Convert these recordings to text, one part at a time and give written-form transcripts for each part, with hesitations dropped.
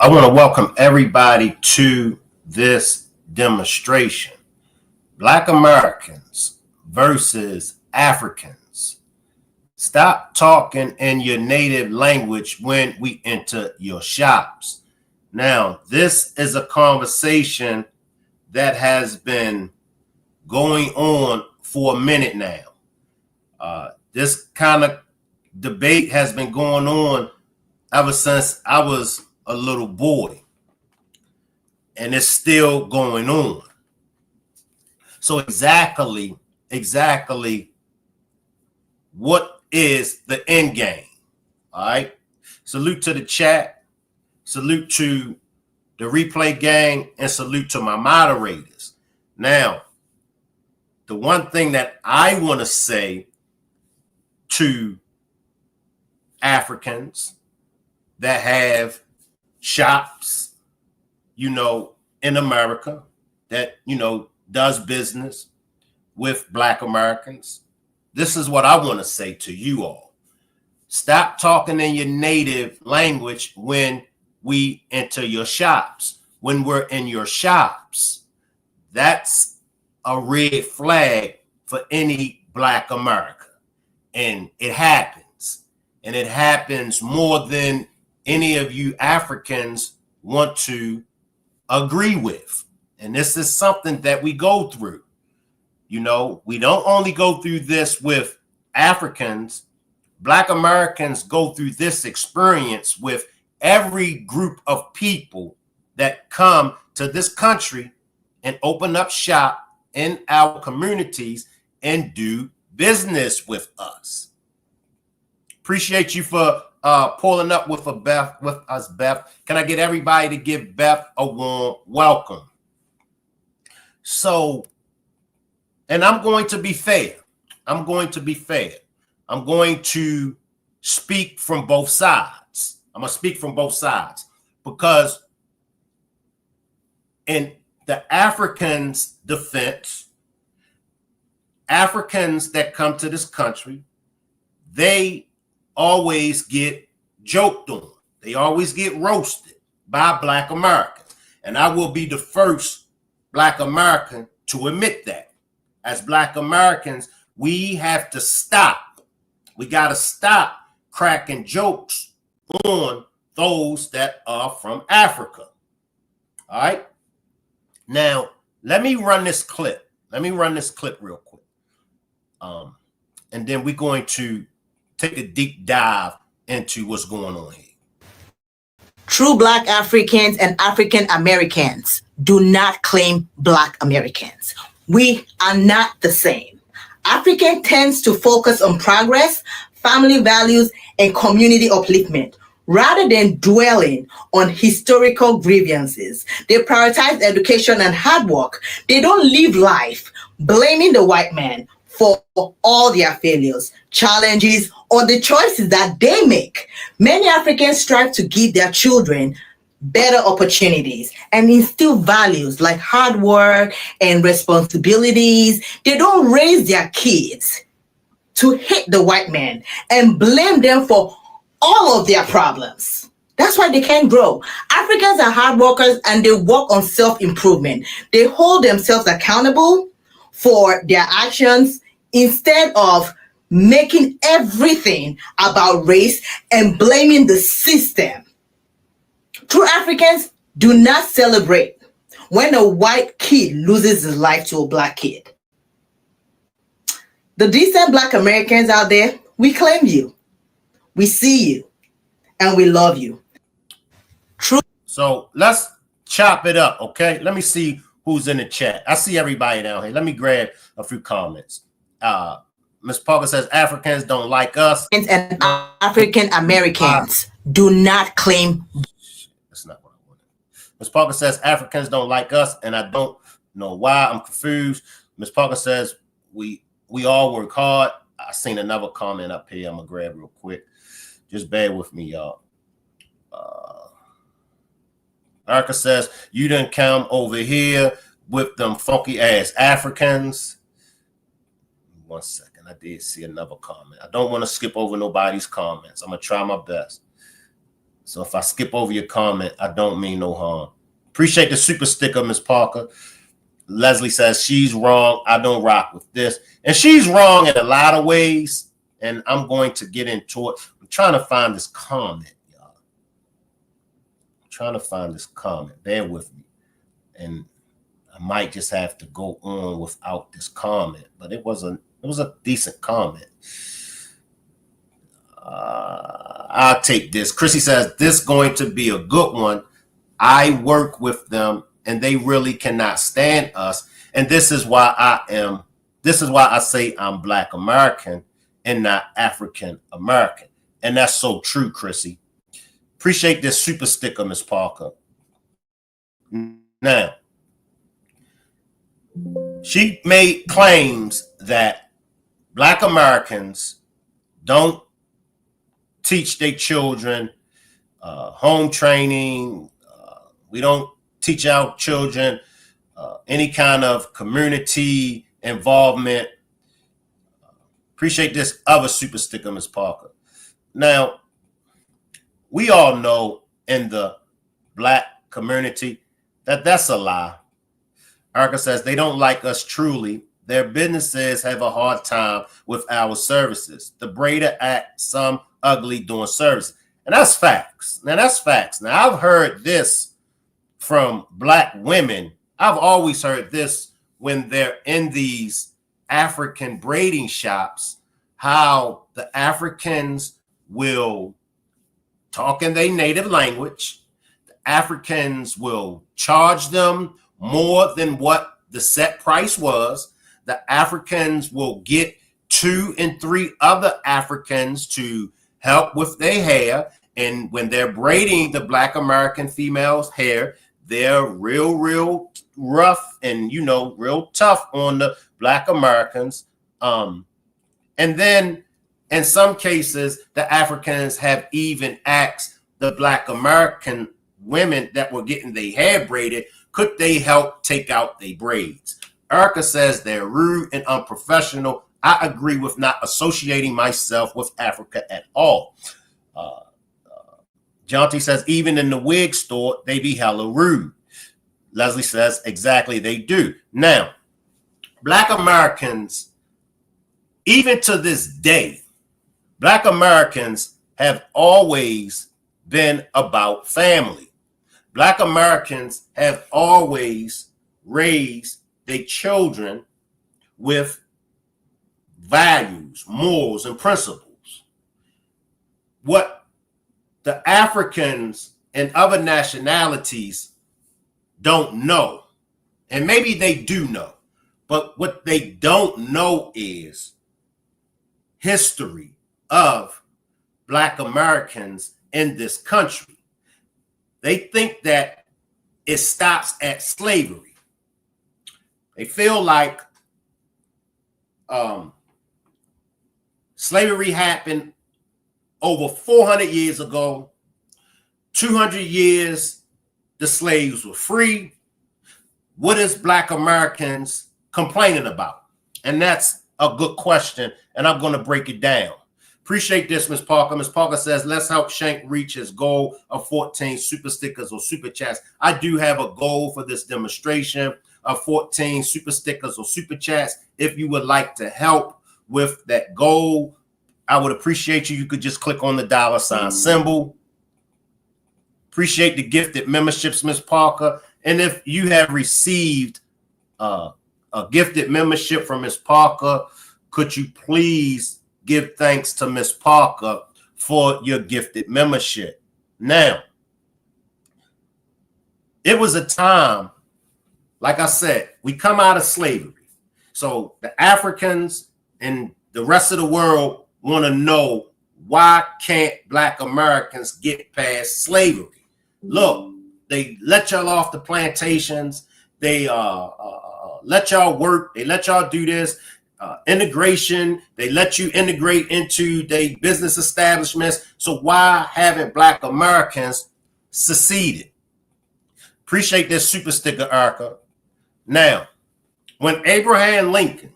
I want to welcome everybody to this demonstration. Black Americans versus Africans. Stop talking in your native language when we enter your shops. Now, this is a conversation that has been going on for a minute now. This kind of debate has been going on ever since I was a little boy, and it's still going on. So exactly what is the end game? All right. Salute to the chat, salute to the replay gang, and salute to my moderators. Now, the one thing that I want to say to Africans that have shops, in America, that, does business with Black Americans. This is what I want to say to you all. Stop talking in your native language when we enter your shops. When we're in your shops, that's a red flag for any Black America. And it happens. And it happens more than any of you Africans want to agree with. And this is something that we go through. We don't only go through this with Africans. Black Americans go through this experience with every group of people that come to this country and open up shop in our communities and do business with us. Appreciate you for pulling up with us, Beth. Can I get everybody to give Beth a warm welcome? So, and I'm going to be fair. I'm going to speak from both sides. I'm going to speak from both sides because in the Africans' defense, Africans that come to this country, they always get joked on. They always get roasted by Black Americans. And I will be the first Black American to admit that. As Black Americans, we have to stop. We got to stop cracking jokes on those that are from Africa. All right. Now, let me run this clip. Real quick. And then we're going to take a deep dive into what's going on here. True Black Africans and African Americans do not claim Black Americans. We are not the same. African tends to focus on progress, family values, and community upliftment rather than dwelling on historical grievances. They prioritize education and hard work. They don't live life blaming the white man for all their failures, challenges, or the choices that they make. Many Africans strive to give their children better opportunities and instill values like hard work and responsibilities. They don't raise their kids to hate the white man and blame them for all of their problems. That's why they can't grow. Africans are hard workers and they work on self-improvement. They hold themselves accountable for their actions instead of making everything about race and blaming the system. True Africans do not celebrate when a white kid loses his life to a Black kid. The decent Black Americans out there, we claim you, we see you, and we love you. True. So let's chop it up, okay? Let me see who's in the chat. I see everybody down here. Let me grab a few comments. Ms. Parker says Africans don't like us. And African Americans do not claim. That's not what I wanted. Ms. Parker says Africans don't like us, and I don't know why. I'm confused. Ms. Parker says we all work hard. I seen another comment up here. I'm gonna grab real quick. Just bear with me, y'all. Erica says you didn't come over here with them funky ass Africans. 1 second. I did see another comment. I don't want to skip over nobody's comments. I'm going to try my best. So if I skip over your comment, I don't mean no harm. Appreciate the super sticker, Miss Parker. Leslie says she's wrong. I don't rock with this. And she's wrong in a lot of ways. And I'm going to get into it. I'm trying to find this comment, y'all. I'm trying to find this comment. Bear with me. And I might just have to go on without this comment. But it was a decent comment. I'll take this. Chrissy says, this is going to be a good one. I work with them and they really cannot stand us. And this is why I say I'm Black American and not African American. And that's so true, Chrissy. Appreciate this super sticker, Miss Parker. Now, she made claims that Black Americans don't teach their children home training. We don't teach our children any kind of community involvement. Appreciate this other super sticker, Ms. Parker. Now, we all know in the Black community that that's a lie. Erica says they don't like us truly. Their businesses have a hard time with our services. The Breda act some ugly doing service. And that's facts. Now, that's facts. Now, I've heard this from Black women. I've always heard this when they're in these African braiding shops, how the Africans will talk in their native language. The Africans will charge them more than what the set price was. The Africans will get 2 and 3 other Africans to help with their hair. And when they're braiding the Black American females' hair, they're real rough and, real tough on the Black Americans. And then in some cases, the Africans have even asked the Black American women that were getting their hair braided, could they help take out their braids? Erica says they're rude and unprofessional. I agree with not associating myself with Africa at all. Jonty says, even in the wig store, they be hella rude. Leslie says, exactly, they do. Now, Black Americans, even to this day, Black Americans have always been about family. Black Americans have always raised their children with values, morals, and principles. What the Africans and other nationalities don't know, and maybe they do know, but what they don't know is history of Black Americans in this country. They think that it stops at slavery. They feel like slavery happened over 400 years ago. 200 years, the slaves were free. What is Black Americans complaining about? And that's a good question, and I'm going to break it down. Appreciate this, Ms. Parker. Ms. Parker says, let's help Shank reach his goal of 14 super stickers or super chats. I do have a goal for this demonstration of 14 super stickers or super chats. If you would like to help with that goal, I would appreciate you. You could just click on the $ symbol. Appreciate the gifted memberships, Ms. Parker. And if you have received a gifted membership from Ms. Parker, could you please give thanks to Ms. Parker for your gifted membership? Now, it was a time, like I said, we come out of slavery. So the Africans and the rest of the world want to know, why can't Black Americans get past slavery? Look, they let y'all off the plantations. They let y'all work. They let y'all do this. Integration. They let you integrate into their business establishments. So why haven't Black Americans seceded? Appreciate this super sticker, Erica. Now, when Abraham Lincoln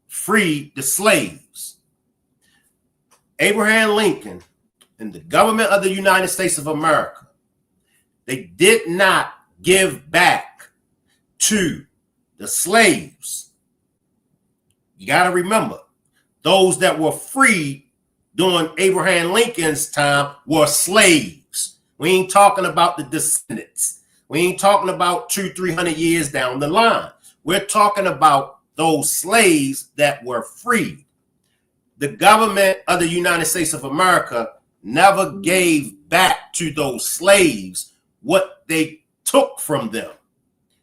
freed the slaves, Abraham Lincoln and the government of the United States of America, they did not give back to the slaves. You got to remember, those that were freed during Abraham Lincoln's time were slaves. We ain't talking about the descendants. We ain't talking about 200-300 years down the line. We're talking about those slaves that were freed. The government of the United States of America never gave back to those slaves what they took from them.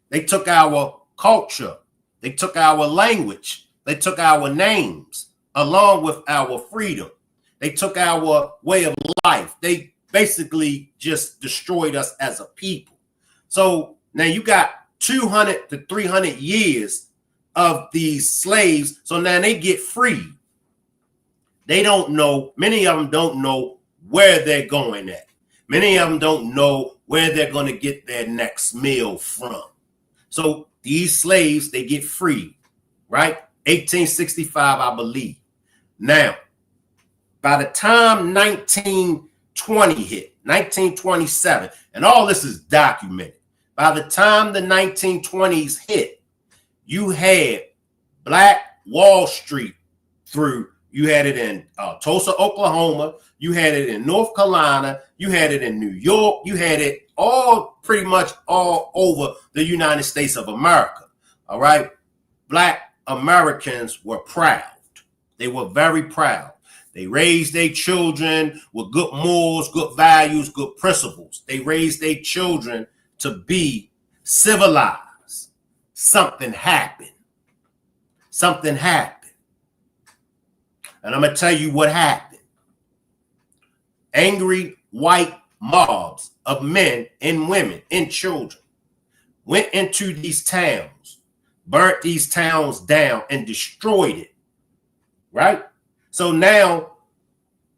They took our culture. They took our language. They took our names along with our freedom. They took our way of life. They basically just destroyed us as a people. So now you got 200 to 300 years of these slaves. So now they get free. They don't know, many of them don't know where they're going at. Many of them don't know where they're going to get their next meal from. So these slaves, they get free, right? 1865, I believe. Now, by the time 1920 hit, 1927, and all this is documented, by the time the 1920s hit, you had Black Wall Street through. You had it in Tulsa, Oklahoma. You had it in North Carolina. You had it in New York. You had it all pretty much all over the United States of America. All right. Black Americans were proud. They were very proud. They raised their children with good morals, good values, good principles. They raised their children to be civilized. Something happened. Something happened. And I'm going to tell you what happened. Angry white mobs of men and women and children went into these towns, burnt these towns down and destroyed it. Right? So now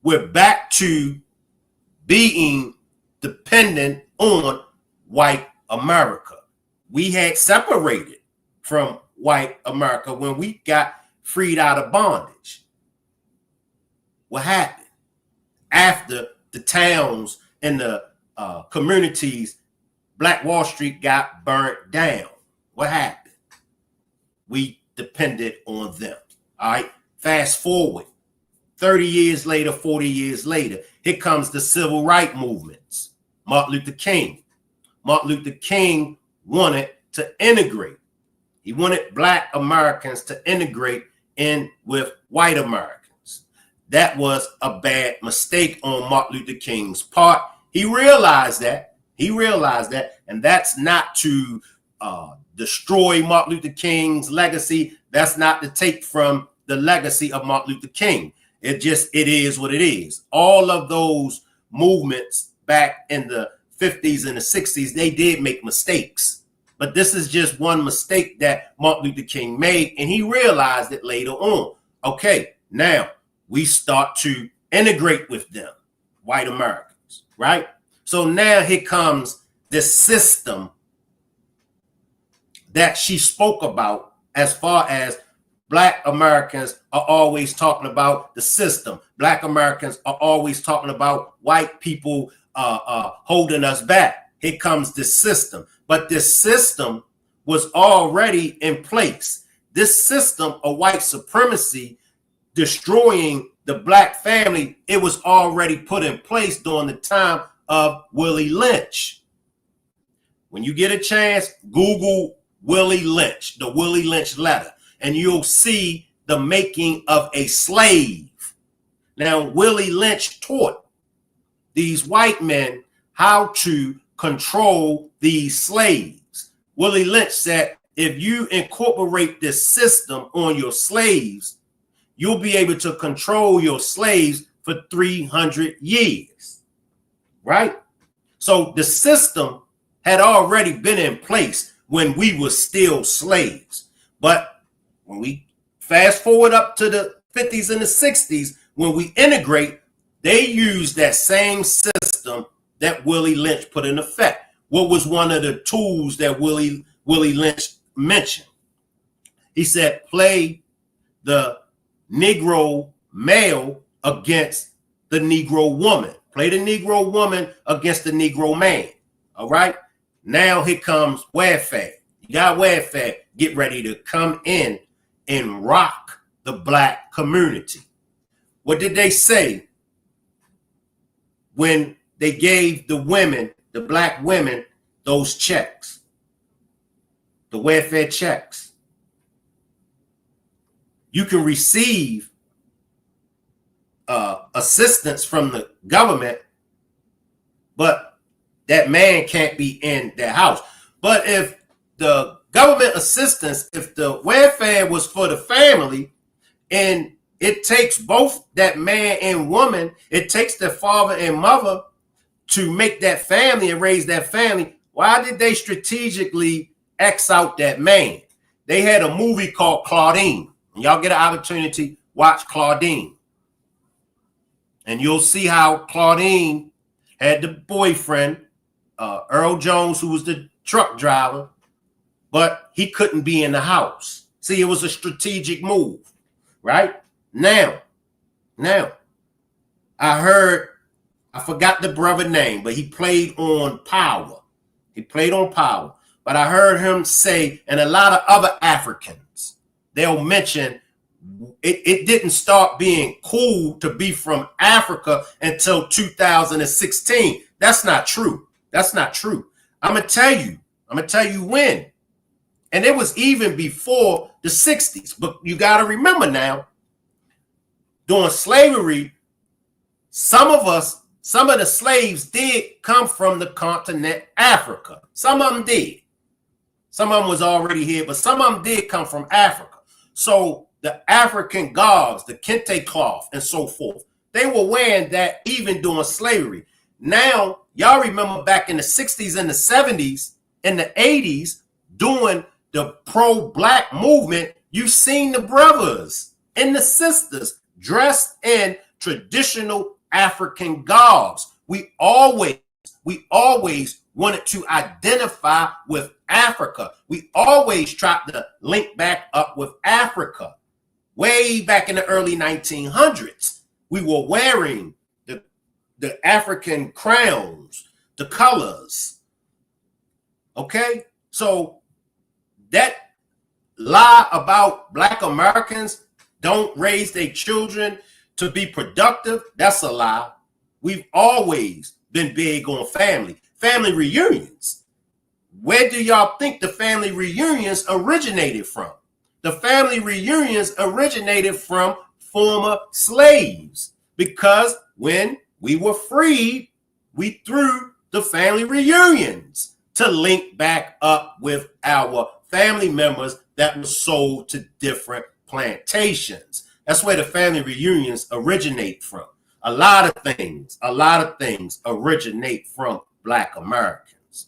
we're back to being dependent on white America. We had separated from white America when we got freed out of bondage. What happened? After the towns and the communities, Black Wall Street got burnt down. What happened? We depended on them. All right. Fast forward 30 years later, 40 years later, here comes the civil rights movements. Martin Luther King. Martin Luther King wanted to integrate. He wanted Black Americans to integrate in with white Americans. That was a bad mistake on Martin Luther King's part. He realized that. And that's not to destroy Martin Luther King's legacy. That's not to take from the legacy of Martin Luther King. It is what it is. All of those movements back in the 50s and the 60s, they did make mistakes. But this is just one mistake that Martin Luther King made, and he realized it later on. Okay, now we start to integrate with them, white Americans, right? So now here comes this system that she spoke about, as far as Black Americans are always talking about the system. Black Americans are always talking about white people holding us back. Here comes this system. But this system was already in place. This system of white supremacy destroying the Black family, it was already put in place during the time of Willie Lynch. When you get a chance, Google Willie Lynch, the Willie Lynch letter, and you'll see the making of a slave. Now, Willie Lynch taught these white men how to control these slaves. Willie Lynch said, if you incorporate this system on your slaves, you'll be able to control your slaves for 300 years, right? So the system had already been in place when we were still slaves. But when we fast forward up to the 50s and the 60s, when we integrate, they use that same system that Willie Lynch put in effect. What was one of the tools that Willie Lynch mentioned? He said, play the Negro male against the Negro woman. Play the Negro woman against the Negro man. All right. Now here comes welfare. You got welfare. Get ready to come in and rock the black community. What did they say when they gave the women, the black women, those checks, the welfare checks? You can receive assistance from the government, but that man can't be in their house. But if the government assistance, if the welfare was for the family, and it takes both that man and woman, it takes the father and mother to make that family and raise that family, why did they strategically X out that man? They had a movie called Claudine. Y'all get an opportunity, watch Claudine. And you'll see how Claudine had the boyfriend, Earl Jones, who was the truck driver, but he couldn't be in the house. See, it was a strategic move, right? Now, I heard, I forgot the brother name, but he played on Power. He played on Power. But I heard him say, and a lot of other Africans, they'll mention, it didn't start being cool to be from Africa until 2016. That's not true. That's not true. I'm gonna tell you when. And it was even before the 60s. But you got to remember now, during slavery, some of the slaves did come from the continent Africa. Some of them did. Some of them was already here, but some of them did come from Africa. So the African garbs, the kente cloth, and so forth, they were wearing that even during slavery. Now, y'all remember back in the 60s and the 70s and the 80s, doing the pro-black movement, you've seen the brothers and the sisters dressed in traditional African garbs. We always wanted to identify with Africa. We always tried to link back up with Africa. Way back in the early 1900s, we were wearing the African crowns, the colors. Okay? So that lie about Black Americans don't raise their children to be productive, that's a lie. We've always been big on family reunions. Where do y'all think the family reunions originated from? The family reunions originated from former slaves, because when we were freed, we threw the family reunions to link back up with our family members that were sold to different plantations. That's where the family reunions originate from. A lot of things originate from Black Americans.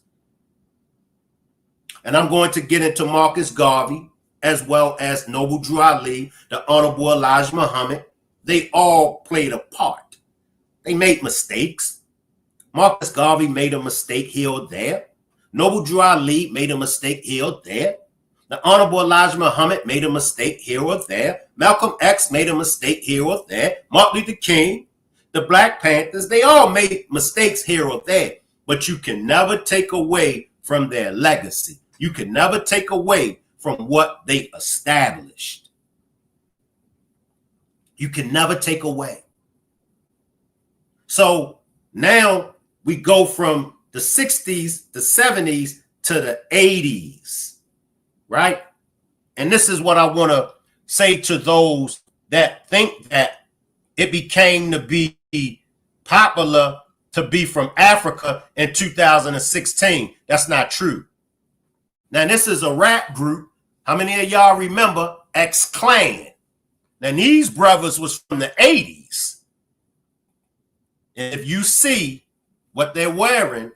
And I'm going to get into Marcus Garvey, as well as Noble Drew Ali, the Honorable Elijah Muhammad. They all played a part. They made mistakes. Marcus Garvey made a mistake here or there. Noble Drew Ali made a mistake here or there. The Honorable Elijah Muhammad made a mistake here or there. Malcolm X made a mistake here or there. Martin Luther King, the Black Panthers, they all made mistakes here or there. But you can never take away from their legacy. You can never take away from what they established. You can never take away. So now we go from the 60s, the 70s to the 80s, right? And this is what I want to say to those that think that it became to be popular to be from Africa in 2016. That's not true. Now, this is a rap group. How many of y'all remember X-Clan? Now, these brothers was from the 80s. And if you see what they're wearing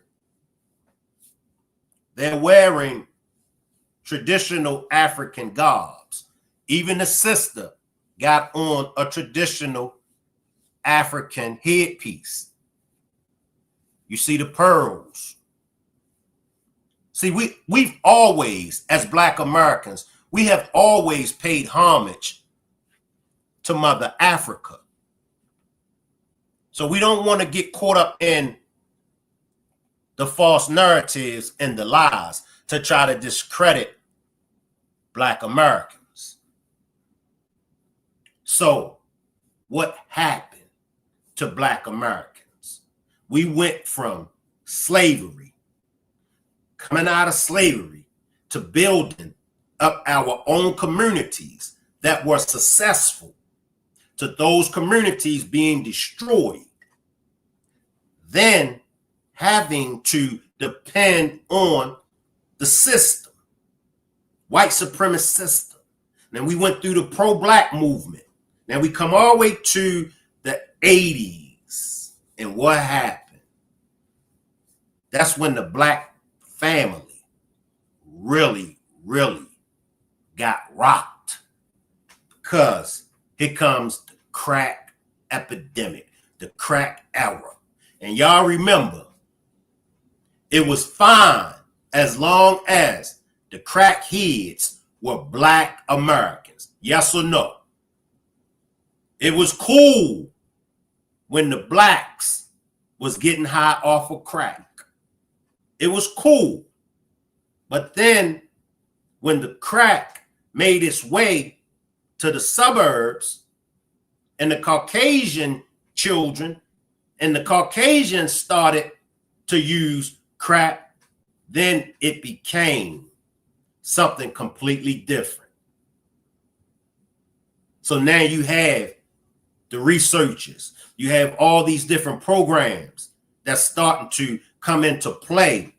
traditional African garbs. Even the sister got on a traditional African headpiece. You see the pearls. See, we've always, as Black Americans, we have always paid homage to Mother Africa. So we don't want to get caught up in the false narratives and the lies to try to discredit Black Americans. So what happened to Black Americans? We went from slavery, coming out of slavery, to building up our own communities that were successful, to those communities being destroyed, then having to depend on the system, white supremacist system. Then we went through the pro-Black movement. Now we come all the way to the 80s. And what happened? That's when the Black family really got rocked, because here comes the crack epidemic, the crack era. And y'all remember, it was fine as long as the crackheads were Black Americans. Yes or no? It was cool when the blacks was getting high off of crack. It was cool. But then when the crack made its way to the suburbs and the Caucasian children and the Caucasians started to use crack, then it became something completely different. So now you have the researchers, you have all these different programs that's starting to come into play.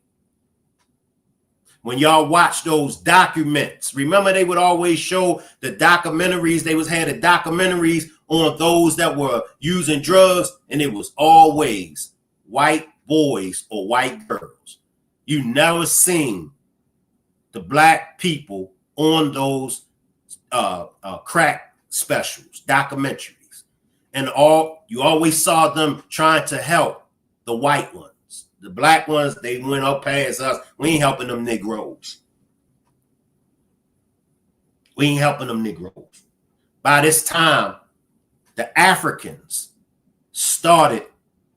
When y'all watch those documents, remember they would always show the documentaries. They had the documentaries on those that were using drugs, and it was always white boys or white girls. You never seen the Black people on those crack specials, documentaries, and you always saw them trying to help the white ones. The Black ones, they went up past us. We ain't helping them Negroes. We ain't helping them Negroes. By this time, the Africans started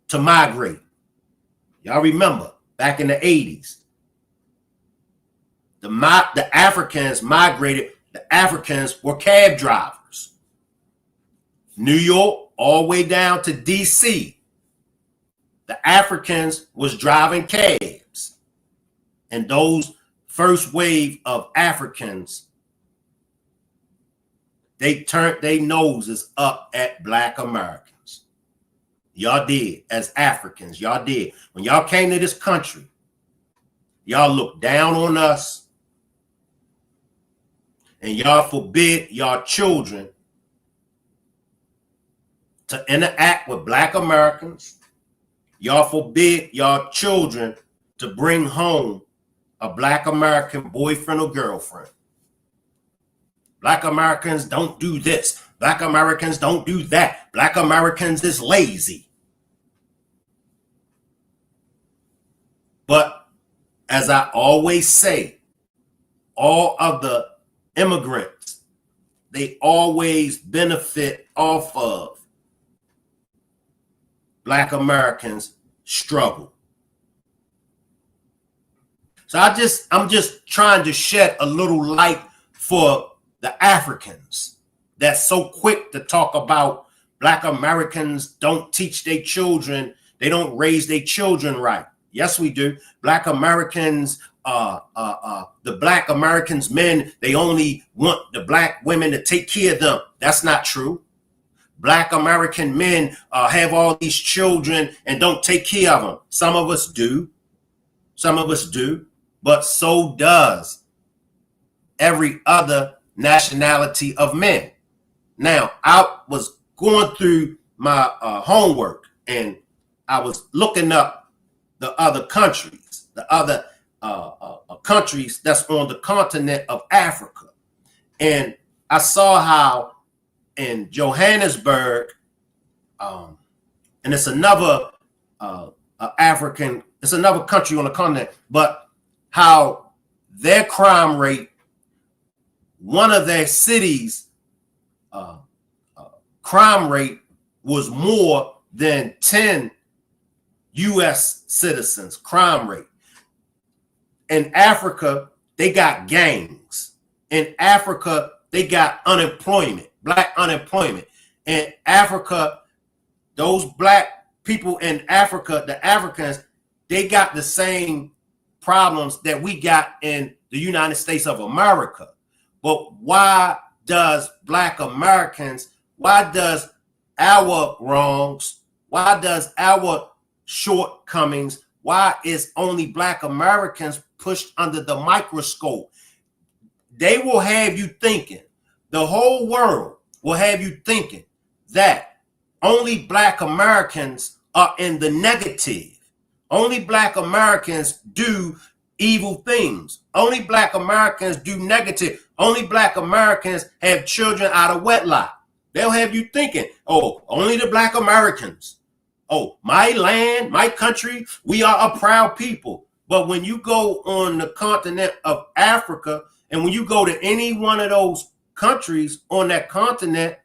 to migrate. Y'all remember back in the 80s, the Africans migrated. The Africans were cab drivers. New York all the way down to DC. The Africans was driving cabs. And those first wave of Africans, they turned their noses up at Black Americans. Y'all did. As Africans, y'all did. When y'all came to this country, y'all looked down on us, and y'all forbid y'all children to interact with Black Americans. Y'all forbid y'all children to bring home a Black American boyfriend or girlfriend. Black Americans don't do this. Black Americans don't do that. Black Americans is lazy. But as I always say, all of the immigrants, they always benefit off of Black Americans' struggle. So I'm just trying to shed a little light for the Africans that's so quick to talk about Black Americans don't teach their children, they don't raise their children right. Yes, we do. Black Americans, the Black Americans men, they only want the Black women to take care of them. That's not true. Black American men have all these children and don't take care of them. Some of us do. Some of us do. But so does every other nationality of men. Now, I was going through my homework and I was looking up the other countries, the other countries that's on the continent of Africa. And I saw how in Johannesburg, and it's another it's another country on the continent, but how their crime rate, one of their cities' crime rate was more than 10 U.S. citizens crime rate. In Africa, they got gangs. In Africa, they got unemployment, black unemployment. In Africa, those black people in Africa, the Africans, they got the same problems that we got in the United States of America. But why does black Americans, why does our wrongs, why does our shortcomings, why is only black Americans pushed under the microscope? They will have you thinking, the whole world will have you thinking that only black Americans are in the negative. Only black Americans do evil things. Only black Americans do negative. Only black Americans have children out of wedlock. They'll have you thinking, oh, only the black Americans. Oh, my land, my country, we are a proud people. But when you go on the continent of Africa, and when you go to any one of those countries on that continent,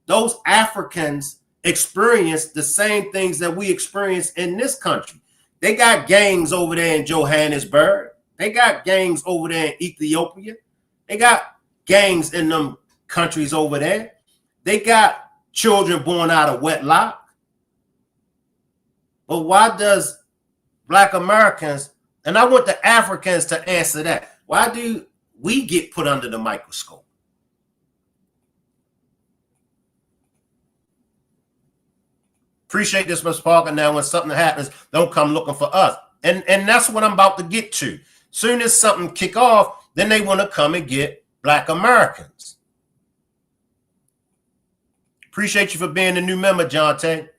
those Africans experience the same things that we experience in this country. They got gangs over there in Johannesburg. They got gangs over there in Ethiopia. They got gangs in them countries over there. They got children born out of wedlock. But why does black Americans, and I want the Africans to answer that, why do we get put under the microscope? Appreciate this, Mr. Parker. Now, when something happens, don't come looking for us. And that's what I'm about to get to. Soon as something kick off, then they want to come and get black Americans. Appreciate you for being a new member, John Tay.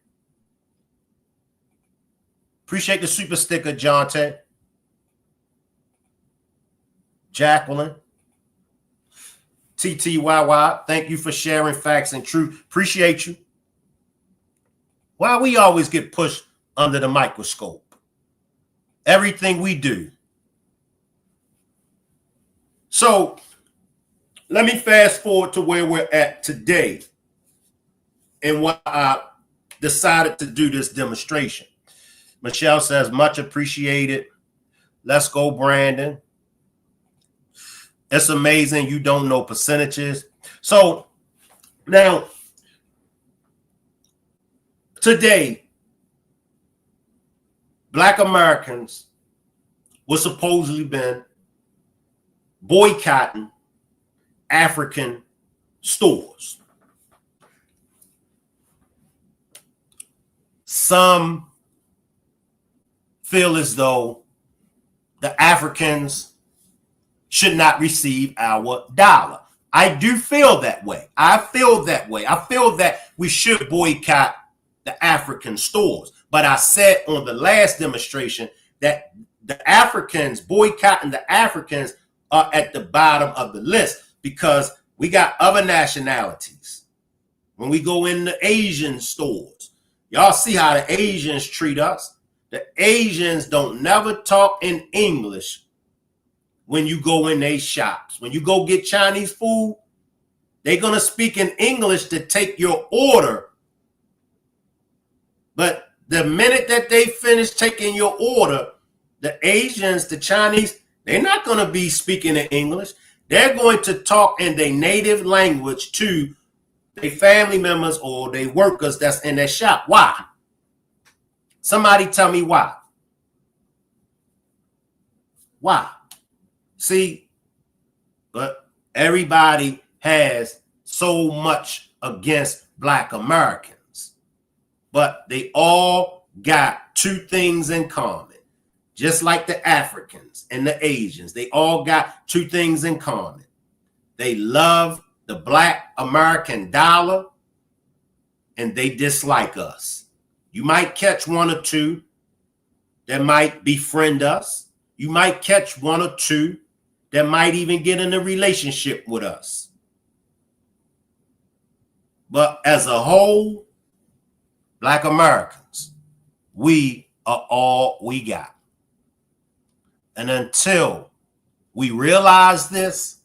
Appreciate the super sticker, John Tay. Jacqueline. TTYY, thank you for sharing facts and truth. Appreciate you. Why we always get pushed under the microscope? Everything we do. So let me fast forward to where we're at today and why I decided to do this demonstration. Michelle says, much appreciated. Let's go, Brandon. It's amazing. You don't know percentages. So now, today, black Americans were supposedly been boycotting African stores. Some feel as though the Africans should not receive our dollar. I do feel that way. I feel that way. I feel that we should boycott the African stores. But I said on the last demonstration that the Africans, boycotting the Africans, are at the bottom of the list because we got other nationalities. When we go in the Asian stores, y'all see how the Asians treat us. The Asians don't never talk in English when you go in their shops. When you go get Chinese food, they're going to speak in English to take your order. But the minute that they finish taking your order, the Asians, the Chinese, they're not going to be speaking in English. They're going to talk in their native language to their family members or their workers that's in their shop. Why? Somebody tell me why. Why? See, but everybody has so much against black Americans, but they all got two things in common. Just like the Africans and the Asians, they all got two things in common. They love the black American dollar and they dislike us. You might catch one or two that might befriend us. You might catch one or two that might even get in a relationship with us. But as a whole, black Americans, we are all we got. And until we realize this,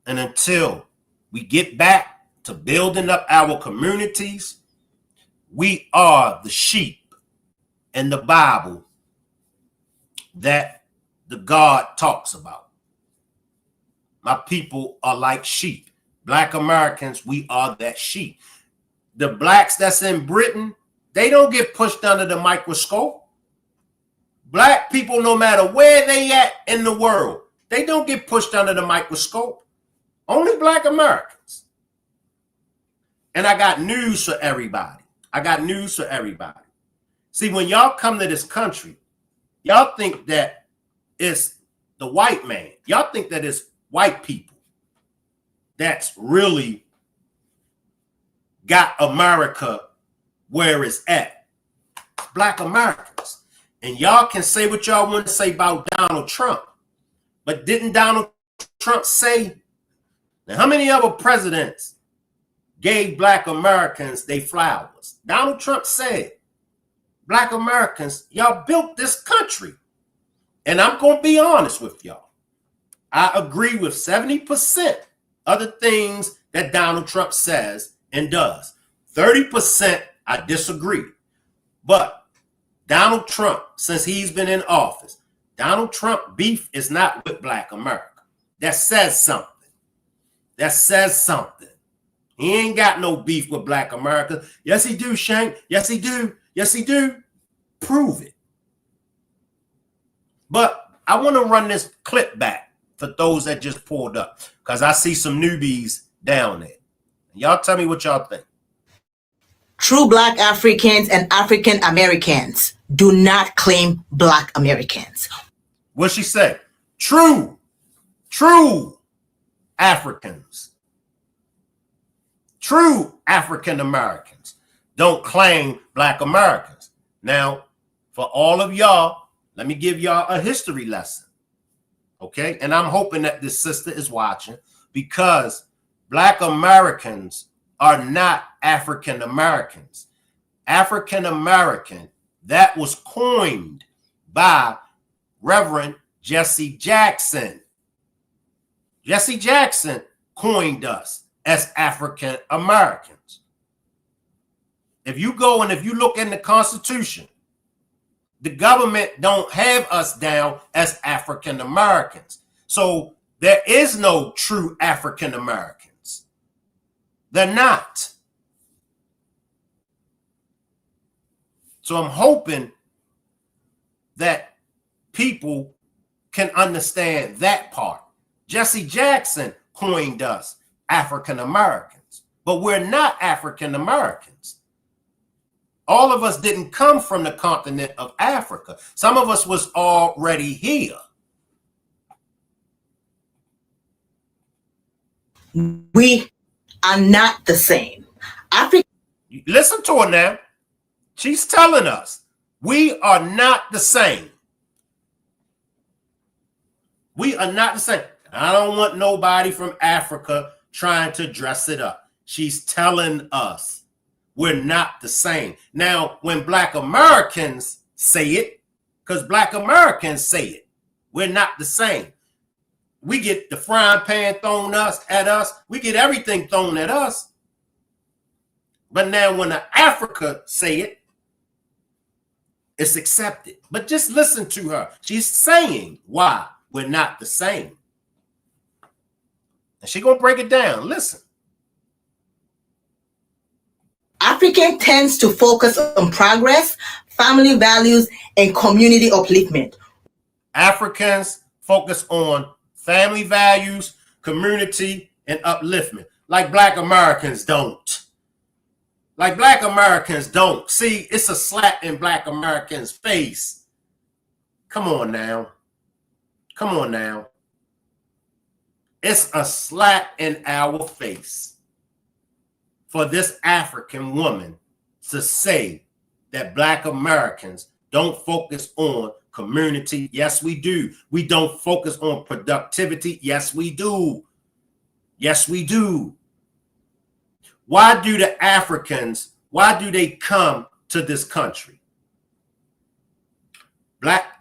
and until we get back to building up our communities, We are the sheep in the Bible that the God talks about. My people are like sheep. Black Americans, we are that sheep. The blacks that's in Britain, they don't get pushed under the microscope. Black people, no matter where they at in the world, they don't get pushed under the microscope. Only Black Americans. And I got news for everybody. I got news for everybody. See, when y'all come to this country, y'all think that it's the white man. Y'all think that it's white people that's really got America where it's at. It's Black Americans. And y'all can say what y'all want to say about Donald Trump. But didn't Donald Trump say, now how many other presidents gave Black Americans their flowers? Donald Trump said, Black Americans, y'all built this country. And I'm going to be honest with y'all. I agree with 70% of the things that Donald Trump says and does. 30% I disagree. But Donald Trump, since he's been in office, Donald Trump beef is not with Black America. That says something. That says something. He ain't got no beef with Black America. Yes, he do, Shank. Yes, he do. Yes, he do. Prove it. But I want to run this clip back for those that just pulled up, because I see some newbies down there. Y'all tell me what y'all think. True Black Africans and African Americans do not claim Black Americans. What she say? True Africans, true African Americans don't claim Black Americans. Now, for all of y'all, let me give y'all a history lesson. Okay. And I'm hoping that this sister is watching, because Black Americans are not African Americans. African American, that was coined by Reverend Jesse Jackson. Jesse Jackson coined us as African Americans. If you go and if you look in the Constitution, the government don't have us down as African Americans. So there is no true African Americans. They're not. So I'm hoping that people can understand that part. Jesse Jackson coined us African Americans, but we're not African Americans. All of us didn't come from the continent of Africa. Some of us was already here. We are not the same. Listen to her now. She's telling us we are not the same. We are not the same. I don't want nobody from Africa trying to dress it up. She's telling us we're not the same. Now, when Black Americans say it, because Black Americans say it, we're not the same. We get the frying pan thrown at us. We get everything thrown at us. But now when the Africa say it, it's accepted. But just listen to her. She's saying why we're not the same. And she's going to break it down. Listen. African tends to focus on progress, family values, and community upliftment. Africans focus on family values, community, and upliftment. Like Black Americans don't. Like Black Americans don't. See, it's a slap in Black Americans' face. Come on now. Come on now. It's a slap in our face for this African woman to say that Black Americans don't focus on community. Yes, we do. We don't focus on productivity. Yes, we do. Yes, we do. Why do the Africans, why do they come to this country? Black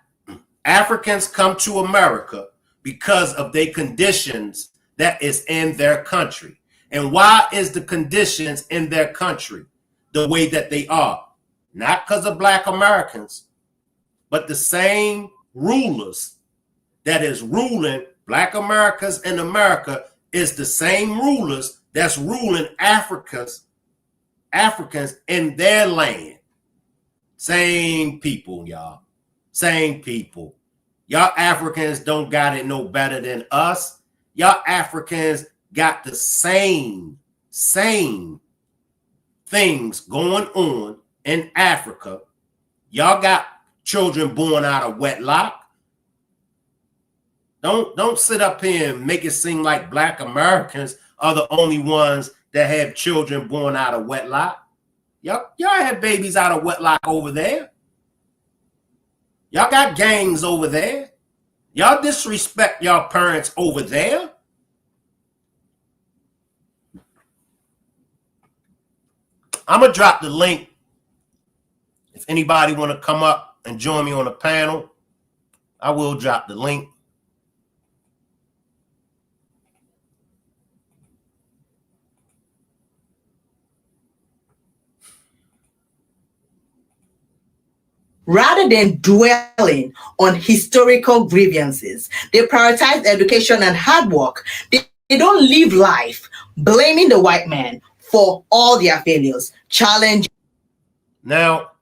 Africans come to America because of their conditions that is in their country. And why is the conditions in their country? the way that they are. Not because of Black Americans, but the same rulers that is ruling Black Americans in America is the same rulers that's ruling Africans in their land. Same people, y'all. Same people. Y'all Africans don't got it no better than us. Y'all Africans got the same things going on in Africa. Y'all got children born out of wedlock. Don't sit up here and make it seem like Black Americans are the only ones that have children born out of wedlock. Y'all have babies out of wedlock over there. Y'all got gangs over there. Y'all disrespect y'all parents over there. I'm going to drop the link. If anybody want to come up and join me on the panel, I will drop the link. Rather than dwelling on historical grievances, they prioritize education and hard work. They don't live life blaming the white man for all their failures. Challenge. Now,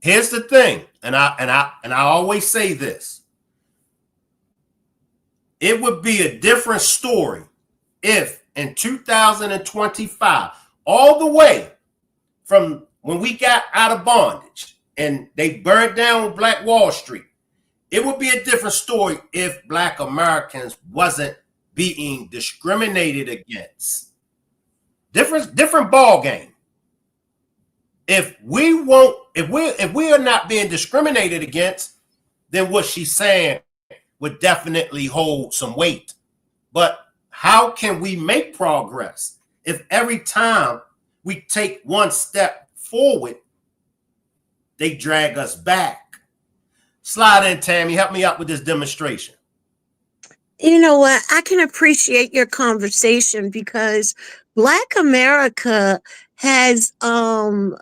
here's the thing, and I always say this. It would be a different story if in 2025, all the way from when we got out of bondage and they burned down Black Wall Street, it would be a different story if Black Americans wasn't being discriminated against. Different ball game. If we are not being discriminated against, then what she's saying would definitely hold some weight. But how can we make progress if every time we take one step forward, they drag us back? Slide in, Tammy. Help me out with this demonstration. You know what? I can appreciate your conversation because Black America has gotten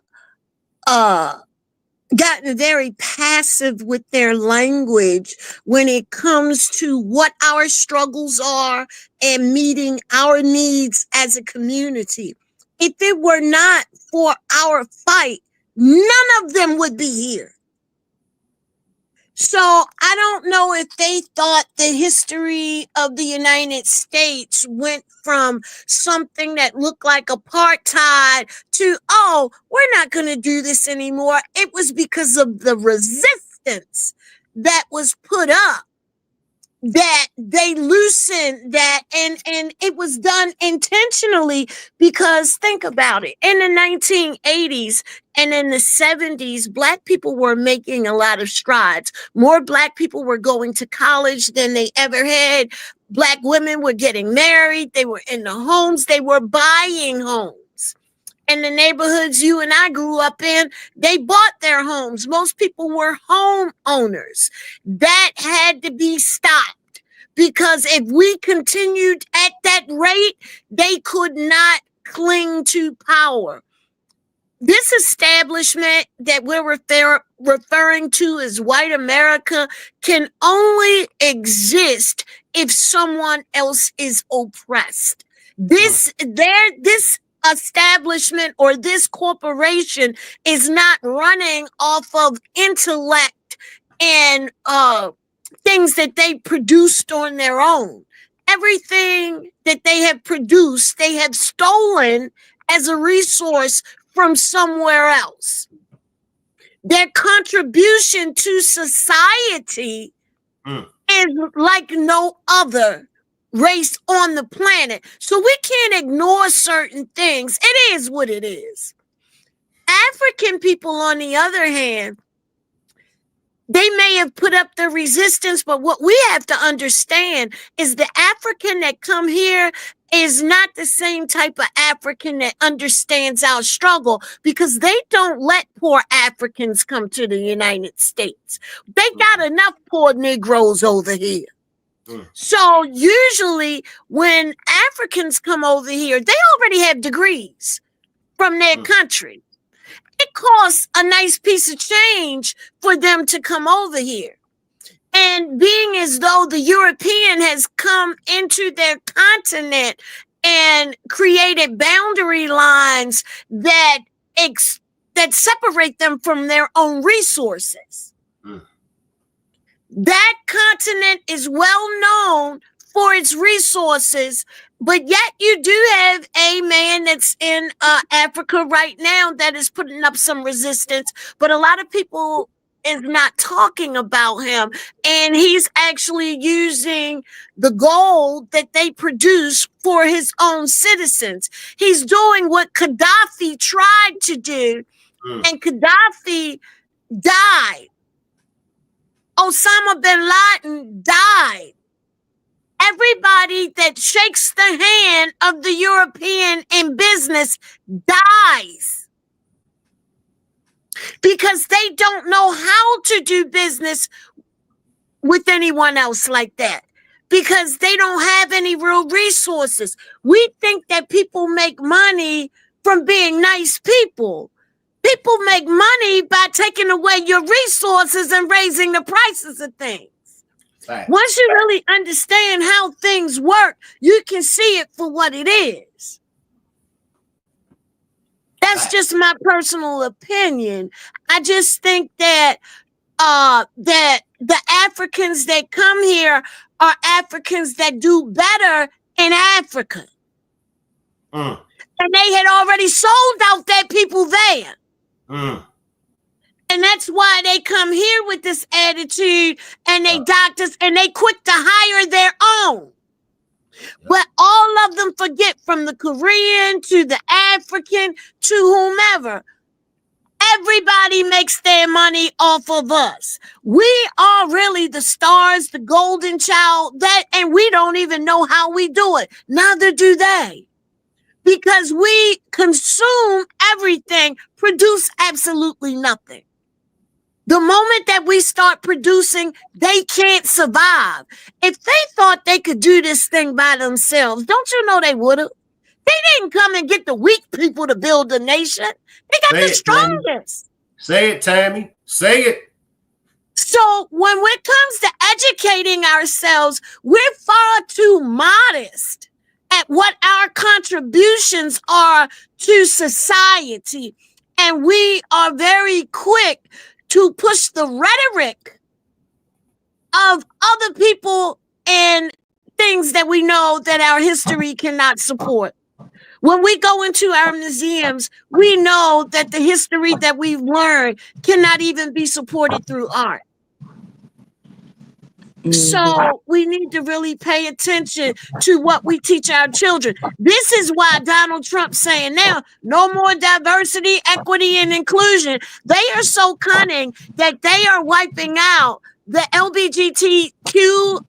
very passive with their language when it comes to what our struggles are and meeting our needs as a community. If it were not for our fight, none of them would be here. So I don't know if they thought the history of the United States went from something that looked like apartheid to, oh, we're not going to do this anymore. It was because of the resistance that was put up that they loosened that, and it was done intentionally because think about it. In the 1980s and in the 70s, Black people were making a lot of strides. More Black people were going to college than they ever had. Black women were getting married. They were in the homes. They were buying homes. In the neighborhoods you and I grew up in, they bought their homes. Most people were homeowners. That had to be stopped because if we continued at that rate, they could not cling to power. This establishment that we're referring to as white America can only exist if someone else is oppressed. This establishment or this corporation is not running off of intellect and things that they produced on their own. Everything that they have produced, they have stolen as a resource from somewhere else. Their contribution to society is like no other race on the planet. So we can't ignore certain things. It is what it is. African people, on the other hand, they may have put up the resistance, but what we have to understand is the African that come here is not the same type of African that understands our struggle because they don't let poor Africans come to the United States. They got enough poor Negroes over here. So usually when Africans come over here, they already have degrees from their country. costs a nice piece of change for them to come over here. And being as though the European has come into their continent and created boundary lines that separate them from their own resources. That continent is well known for its resources, but yet you do have a man that's in Africa right now that is putting up some resistance, but a lot of people is not talking about him, and he's actually using the gold that they produce for his own citizens. He's doing what Gaddafi tried to do, and Gaddafi died. Osama bin Laden died. Everybody that shakes the hand of the European in business dies because they don't know how to do business with anyone else like that, because they don't have any real resources. We think that people make money from being nice people. People make money by taking away your resources and raising the prices of things. Right. Once you really understand how things work, you can see it for what it is. That's just my personal opinion. I just think that that the Africans that come here are Africans that do better in Africa. And they had already sold out their people there. And that's why they come here with this attitude, and they doctors, and they quick to hire their own. But all of them forget, from the Korean to the African to whomever, everybody makes their money off of us. We are really the stars, the golden child, and we don't even know how we do it. Neither do they. Because we consume everything, produce absolutely nothing. The moment that we start producing, they can't survive. If they thought they could do this thing by themselves, don't you know they would have? They didn't come and get the weak people to build a nation. They got the strongest. Say it, Tammy. Say it. So when it comes to educating ourselves, we're far too modest at what our contributions are to society. And we are very quick to push the rhetoric of other people and things that we know that our history cannot support. When we go into our museums, we know that the history that we've learned cannot even be supported through art. So we need to really pay attention to what we teach our children. This is why Donald Trump's saying now, no more diversity, equity, and inclusion. They are so cunning that they are wiping out the LGBTQ,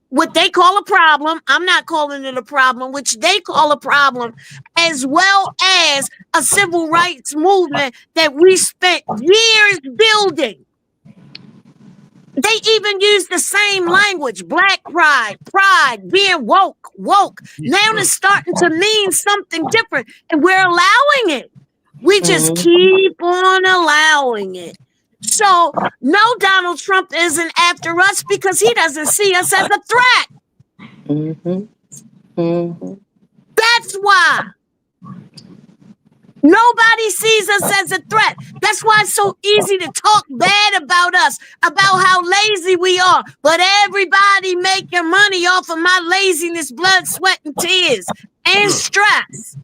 what they call a problem. I'm not calling it a problem, which they call a problem, as well as a civil rights movement that we spent years building. They even use the same language, Black pride, being woke. Now it's starting to mean something different, and we're allowing it. We just keep on allowing it. So, no, Donald Trump isn't after us because he doesn't see us as a threat. That's why. Nobody sees us as a threat. That's why it's so easy to talk bad about us, about how lazy we are. But everybody making money off of my laziness, blood, sweat, and tears, and stress.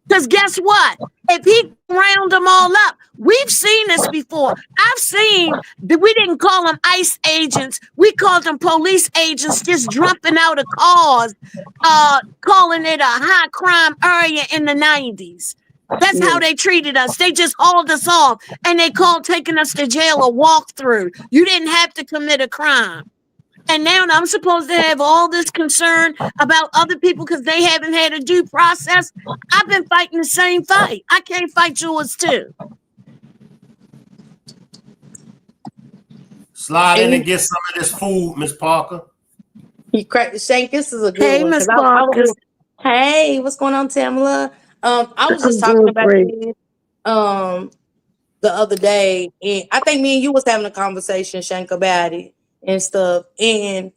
Because guess what? If he round them all up, we've seen this before. I've seen that we didn't call them ICE agents. We called them police agents just jumping out of cars, calling it a high crime area in the 90s. That's how they treated us. They just hauled us off, and they called taking us to jail a walkthrough. You didn't have to commit a crime. And now I'm supposed to have all this concern about other people because they haven't had a due process. I've been fighting the same fight. I can't fight yours too. Slide in and get some of this food, Miss Parker. Shank, this is a good Hey, one. Miss Parker. Hey, what's going on, Tamala? I was just talking about this. the other day, and I think me and you was having a conversation, Shank, about it and stuff. And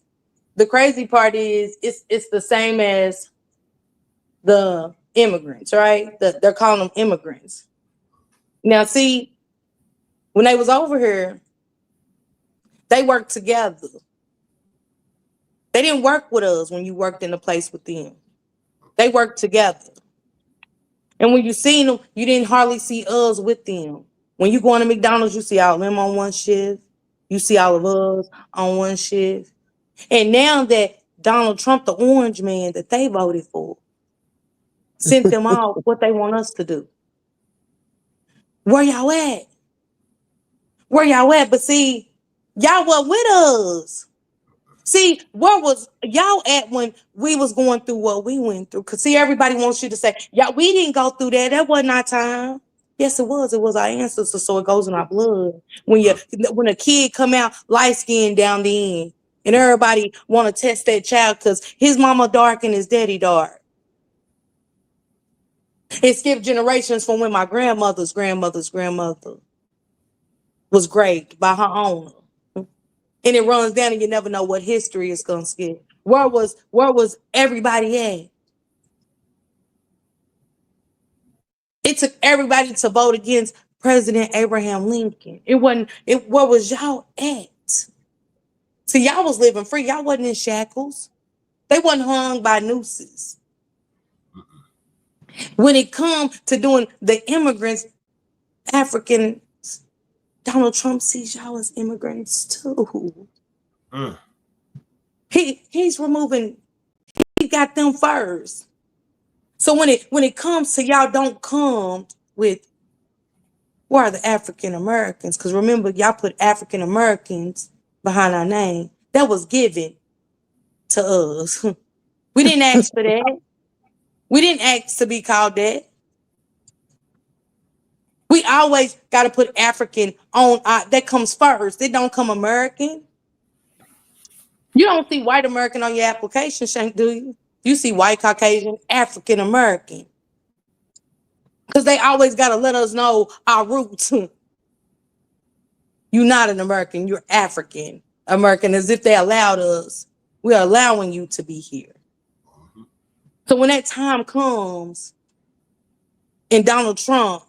the crazy part is it's the same as the immigrants, right? They're calling them immigrants. Now, see, when they was over here, they worked together. They didn't work with us when you worked in a place with them. They worked together. And when you seen them, you didn't hardly see us with them. When you go into McDonald's, you see all of them on one shift. You see all of us on one shift. And now that Donald Trump, the orange man that they voted for, sent them off, what they want us to do. Where y'all at? Where y'all at? But see, y'all were with us. See, where was y'all at when we was going through what we went through? Because see, everybody wants you to say, yeah, we didn't go through that. That wasn't our time. Yes, it was. It was our ancestors, so it goes in our blood. When a kid come out light skinned down the end, and everybody want to test that child because his mama dark and his daddy dark. It skipped generations from when my grandmother's grandmother was raped by her owner. And it runs down and you never know what history is gonna skip. Where was everybody at? It took everybody to vote against President Abraham Lincoln. Where was y'all at? See, y'all was living free. Y'all wasn't in shackles. They wasn't hung by nooses. When it come to doing the immigrants, African, Donald Trump sees y'all as immigrants too. He's removing, he got them first. So when it comes to y'all, don't come with where are the African Americans? Because remember, y'all put African Americans behind our name. That was given to us. We didn't ask for that. We didn't ask to be called that. We always got to put African on. That comes first. It don't come American. You don't see white American on your application, Shank, do you? You see white, Caucasian, African American. Because they always got to let us know our roots. You're not an American. You're African American, as if they allowed us. We're allowing you to be here. So when that time comes and Donald Trump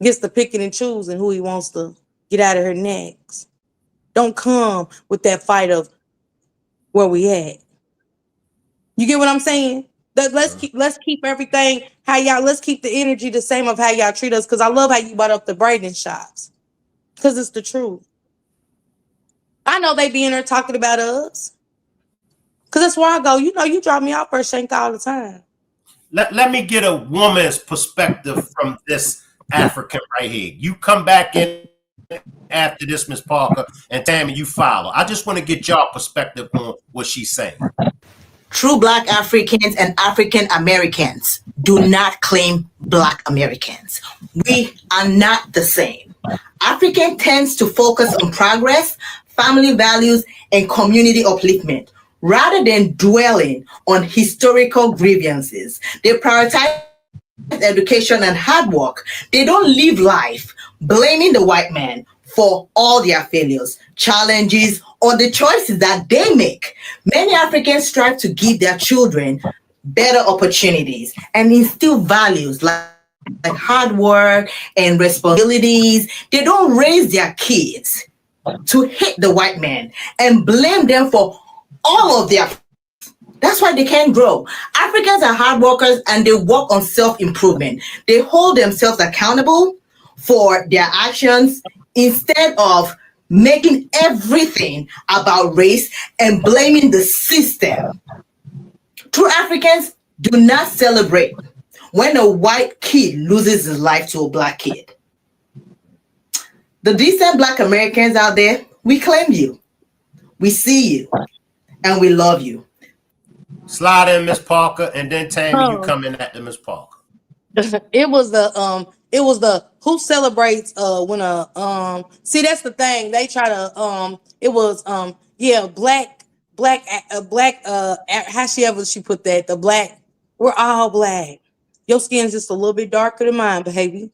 gets to picking and choosing who he wants to get out of here next, don't come with that fight of where we at. You get what I'm saying? Let's keep everything let's keep the energy the same of how y'all treat us. Because I love how you brought up the braiding shops. Because it's the truth. I know they be in there talking about us. Because that's where I go. You know, you drop me off first, Shank, all the time. Let me get a woman's perspective from this African right here. You come back in after this, Miss Parker, and Tammy, you follow. I just want to get y'all perspective on what she's saying. True Black Africans and African Americans do not claim Black Americans. We are not the same. African tends to focus on progress, family values, and community upliftment, rather than dwelling on historical grievances. They prioritize education and hard work. They don't live life blaming the white man for all their failures, challenges, or the choices that they make. Many Africans strive to give their children better opportunities and instill values like hard work and responsibilities. They don't raise their kids to hate the white man and blame them for all of their. That's why they can't grow. Africans are hard workers and they work on self-improvement. They hold themselves accountable for their actions instead of making everything about race and blaming the system. True Africans do not celebrate when a white kid loses his life to a Black kid. The decent Black Americans out there, we claim you. We see you. And we love you. Slide in, Miss Parker, and then Tammy, you come in after Miss Parker. It was the who celebrates when see, that's the thing. They try to it was black how she put that, the black, we're all black. Your skin's just a little bit darker than mine, baby.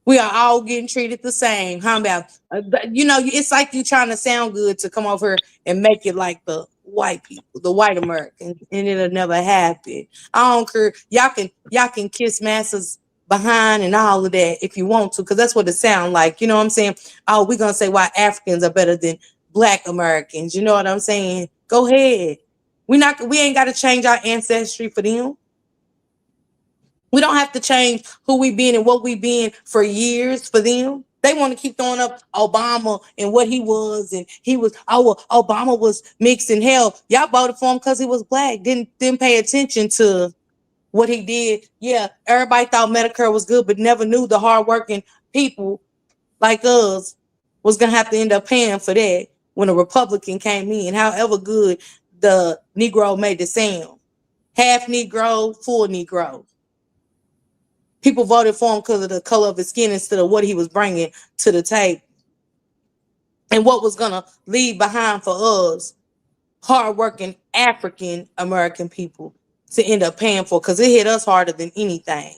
We are all getting treated the same. How about, it's like you trying to sound good to come over here and make it like the white people, the white Americans, and it'll never happen. I don't care. Y'all can kiss masses behind and all of that if you want to, because that's what it sounds like. You know what I'm saying? Oh, we're gonna say why Africans are better than Black Americans. You know what I'm saying? Go ahead. We ain't got to change our ancestry for them. We don't have to change who we been and what we been for years for them. They want to keep throwing up Obama and what he was, and Obama was mixing hell. Y'all voted for him because he was Black. Didn't pay attention to what he did. Yeah, everybody thought Medicare was good, but never knew the hardworking people like us was gonna have to end up paying for that when a Republican came in. However good the Negro made it sound, half Negro, full Negro. People voted for him because of the color of his skin instead of what he was bringing to the table and what was going to leave behind for us, hardworking African American people, to end up paying for, because it hit us harder than anything.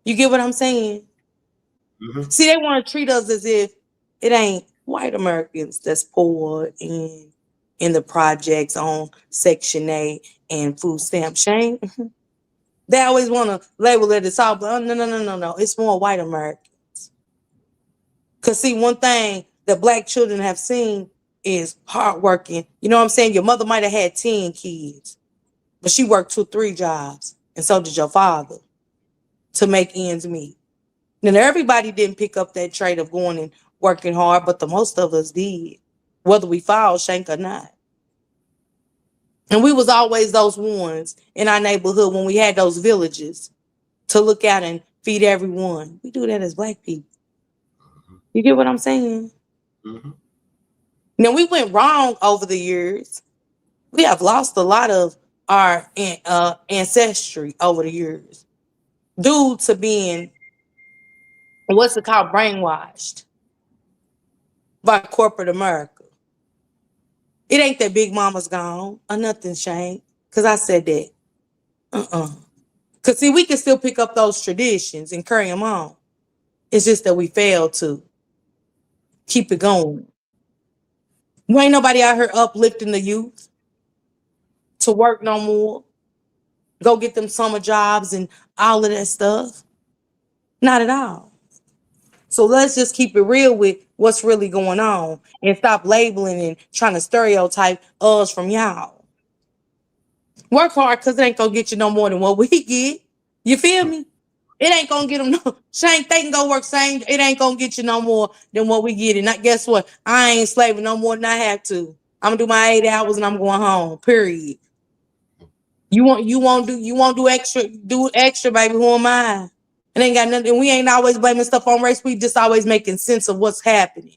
You get what I'm saying? Mhm. See, they want to treat us as if it ain't white Americans that's poor and in the projects on Section 8 and food stamp. Shame. They always want to label it as all, but no. It's more white Americans. Because see, one thing that Black children have seen is hardworking. You know what I'm saying? Your mother might have had 10 kids, but she worked 2, 3 jobs, and so did your father to make ends meet. Now, everybody didn't pick up that trait of going and working hard, but the most of us did, whether we filed shank or not. And we was always those ones in our neighborhood when we had those villages to look out and feed everyone. We do that as Black people. You get what I'm saying? Mm-hmm. Now, we went wrong over the years. We have lost a lot of our ancestry over the years due to being, what's it called, brainwashed by corporate America. It ain't that Big Mama's gone or nothing, Shane, because I said that. Because see, we can still pick up those traditions and carry them on. It's just that we failed to keep it going. We ain't nobody out here uplifting the youth to work no more, go get them summer jobs and all of that stuff. Not at all. So let's just keep it real with what's really going on and stop labeling and trying to stereotype us from y'all. Work hard, because it ain't gonna get you no more than what we get. You feel me? It ain't gonna get them no. Shane, they can go work same. It ain't gonna get you no more than what we get. And guess what? I ain't slaving no more than I have to. I'm gonna do my 8 hours and I'm going home. Period. You won't do extra, baby. Who am I? It ain't got nothing. We ain't always blaming stuff on race. We just always making sense of what's happening.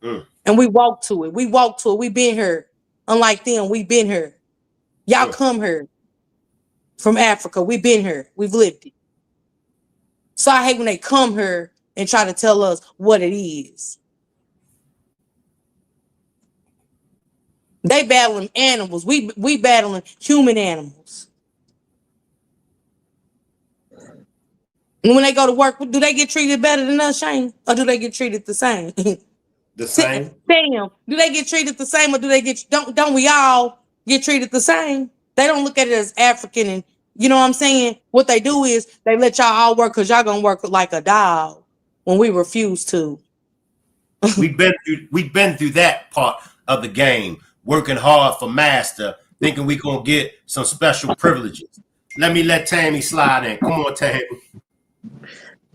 And we walk to it. We been here. Unlike them, we been here. Y'all come here from Africa. We been here. We've lived it. So I hate when they come here and try to tell us what it is. They battling animals. We battling human animals. And when they go to work, do they get treated better than us, Shane? Or do they get treated the same? The same. Damn. Do they get treated the same, or do they don't we all get treated the same? They don't look at it as African, and you know what I'm saying? What they do is they let y'all all work because y'all gonna work like a dog when we refuse to. We've been through that part of the game, working hard for master, thinking we gonna get some special privileges. Let Tammy slide in. Come on, Tammy.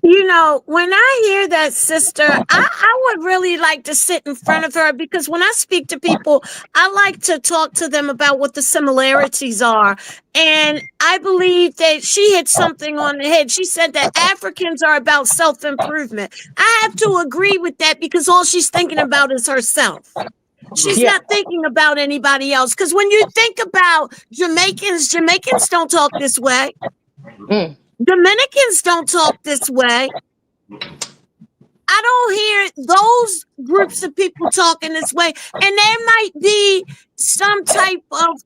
You know, when I hear that, sister, I would really like to sit in front of her, because when I speak to people, I like to talk to them about what the similarities are. And I believe that she hit something on the head. She said that Africans are about self-improvement. I have to agree with that, because all she's thinking about is herself. She's not thinking about anybody else. Because when you think about Jamaicans don't talk this way. Dominicans don't talk this way. I don't hear those groups of people talking this way. And there might be some type of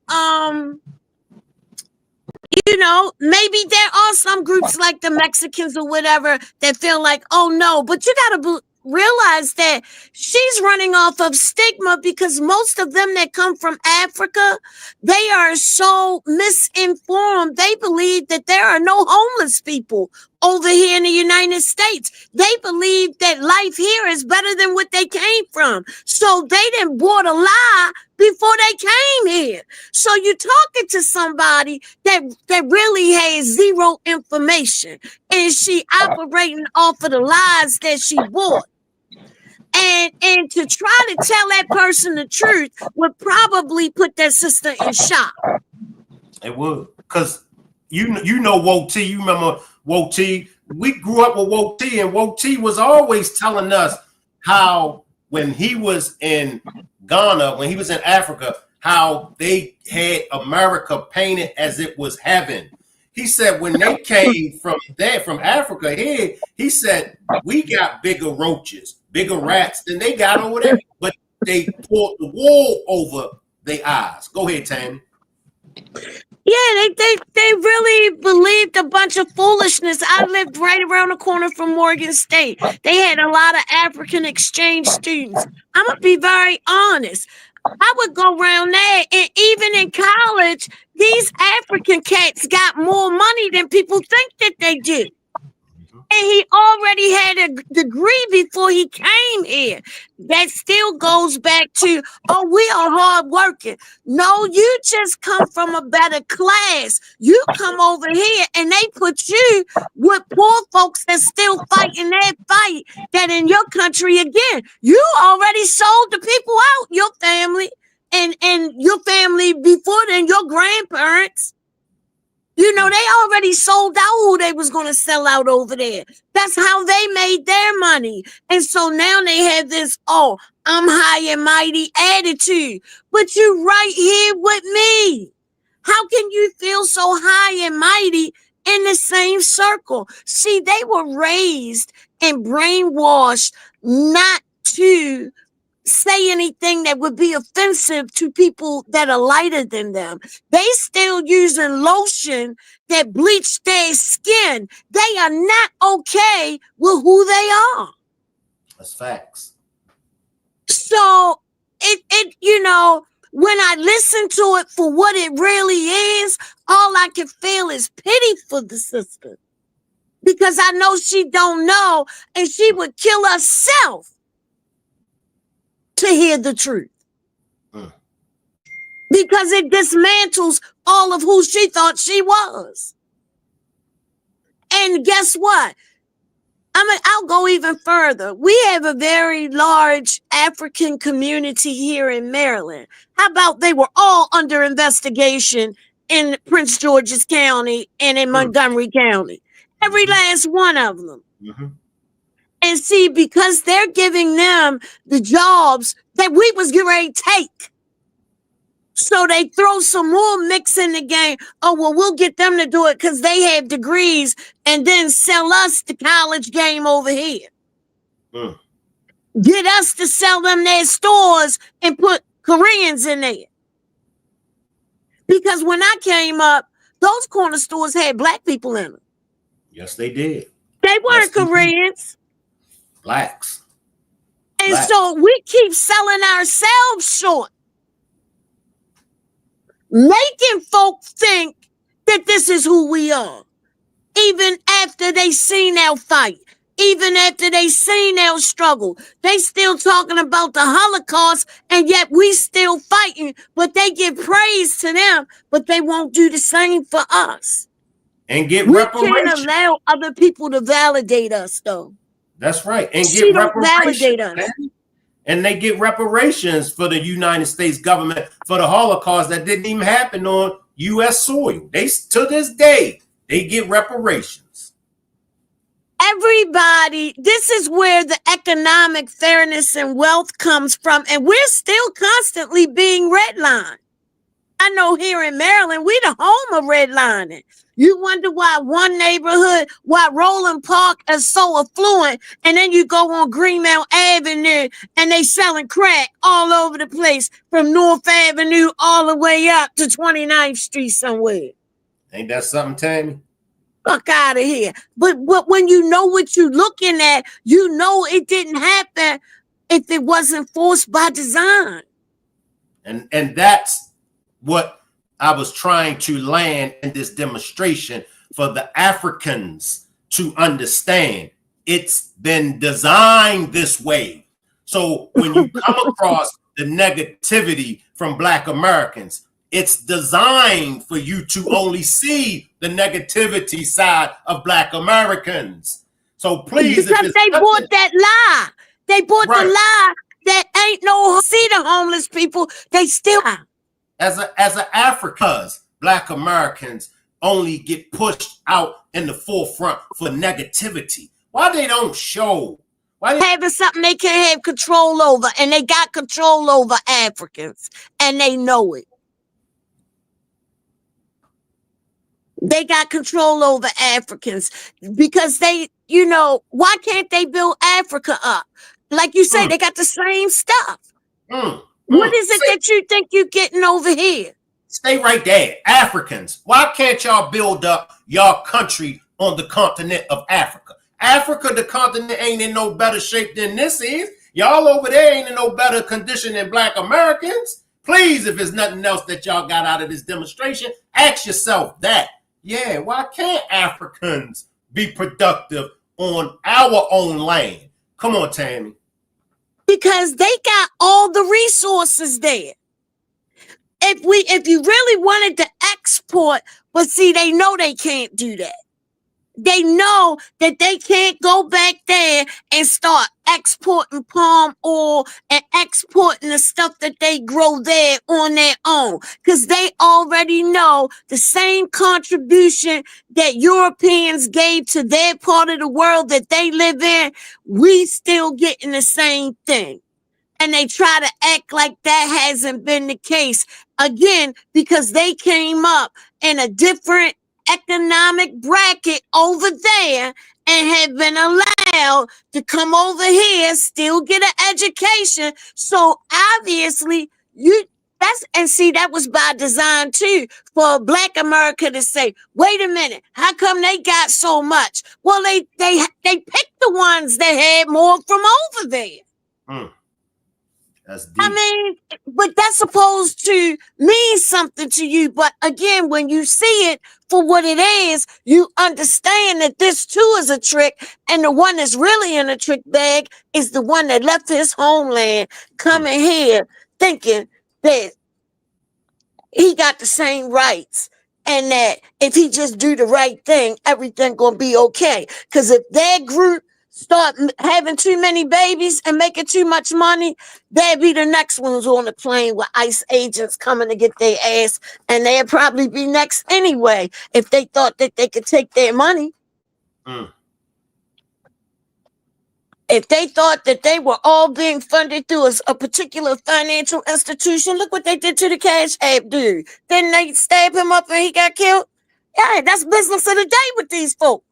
You know, maybe there are some groups like the Mexicans or whatever that feel like, oh no, but you got to realize that she's running off of stigma because most of them that come from Africa, they are so misinformed. They believe that there are no homeless people over here in the United States. They believe that life here is better than what they came from. So they didn't bought a lie before they came here. So you're talking to somebody that really has zero information, and she operating off of the lies that she bought. And to try to tell that person the truth would probably put that sister in shock. It would, because you know Woe T. You remember Woe T. We grew up with Woe T, and Woe T was always telling us how when he was in Ghana, when he was in Africa, how they had America painted as it was heaven. He said when they came from there, from Africa here, he said, we got bigger roaches, bigger rats than they got over there, but they poured the wool over their eyes. Go ahead, Tammy. Yeah, they really believed a bunch of foolishness. I lived right around the corner from Morgan State. They had a lot of African exchange students. I'm going to be very honest. I would go around there, and even in college, these African cats got more money than people think that they do. And he already had a degree before he came here. That still goes back to, oh, we are hard working. No, you just come from a better class. You come over here and they put you with poor folks that's still fighting that fight that in your country again. You already sold the people out, your family and your family before then, your grandparents. You know, they already sold out who they was going to sell out over there. That's how they made their money. And so now they have this, oh, I'm high and mighty attitude. But you right here with me. How can you feel so high and mighty in the same circle? See, they were raised and brainwashed not to say anything that would be offensive to people that are lighter than them. They still using lotion that bleach their skin. They are not okay with who they are. That's facts. So it you know, when I listen to it for what it really is, all I can feel is pity for the sister. Because I know she don't know, and she would kill herself to hear the truth. Because it dismantles all of who she thought she was. And guess what? I'll go even further. We have a very large African community here in Maryland. How about they were all under investigation in Prince George's County and in Montgomery County? Every last one of them. Mm-hmm. And see, because they're giving them the jobs that we was getting ready to take. So they throw some more mix in the game. Oh, well, we'll get them to do it because they have degrees and then sell us the college game over here. Get us to sell them their stores and put Koreans in there. Because when I came up, those corner stores had black people in them. Yes, they did. They weren't Koreans. Blacks. And so we keep selling ourselves short. Making folk think that this is who we are. Even after they seen our fight. Even after they seen our struggle. They still talking about the Holocaust, and yet we still fighting. But they give praise to them, but they won't do the same for us. And get we reparations. We can't allow other people to validate us, though. That's right. And she get reparations. Validate us. And they get reparations for the United States government for the Holocaust that didn't even happen on U.S. soil. They, to this day, they get reparations. Everybody, this is where the economic fairness and wealth comes from. And we're still constantly being redlined. I know here in Maryland, we the home of redlining. You wonder why one neighborhood, why Roland Park is so affluent, and then you go on Greenmount Avenue and they selling crack all over the place from North Avenue all the way up to 29th Street somewhere. Ain't that something, Tammy? Fuck out of here. But when you know what you're looking at, you know it didn't happen if it wasn't forced by design. And that's what I was trying to land in this demonstration for the Africans to understand. It's been designed this way. So when you come across the negativity from Black Americans, it's designed for you to only see the negativity side of Black Americans. So please, because they bought that lie. They bought the lie that ain't no see the homeless people. They still as an Africans, Black Americans only get pushed out in the forefront for negativity. Why they don't show? Why they having something they can have control over, and they got control over Africans, and they know it. They got control over Africans because they, you know, why can't they build Africa up? Like you say, they got the same stuff. What is it that you think you're getting over here? Stay right there. Africans, why can't y'all build up y'all country on the continent of Africa? Africa, the continent, ain't in no better shape than this is. Y'all over there ain't in no better condition than Black Americans. Please, if there's nothing else that y'all got out of this demonstration, ask yourself that. Yeah, why can't Africans be productive on our own land? Come on, Tammy. Because they got all the resources there. If you really wanted to export, but see, they know they can't do that. They know that they can't go back there and start exporting palm oil and exporting the stuff that they grow there on their own. Because they already know the same contribution that Europeans gave to their part of the world that they live in, we still getting the same thing. And they try to act like that hasn't been the case. Again, because they came up in a different economic bracket over there and have been allowed to come over here, still get an education. So obviously that was by design too, for Black America to say, wait a minute, how come they got so much? Well, they picked the ones that had more from over there. That's deep. I mean, but that's supposed to mean something to you. But again, when you see it for what it is, you understand that this too is a trick. And the one that's really in a trick bag is the one that left his homeland coming here thinking that he got the same rights. And that if he just do the right thing, everything gonna be okay. Because if that group start having too many babies and making too much money, they'd be the next ones on the plane with ICE agents coming to get their ass, and they'd probably be next anyway if they thought that they could take their money. If they thought that they were all being funded through a particular financial institution, look what they did to the Cash App dude. Then they stabbed him up and he got killed. Yeah, that's business of the day with these folks.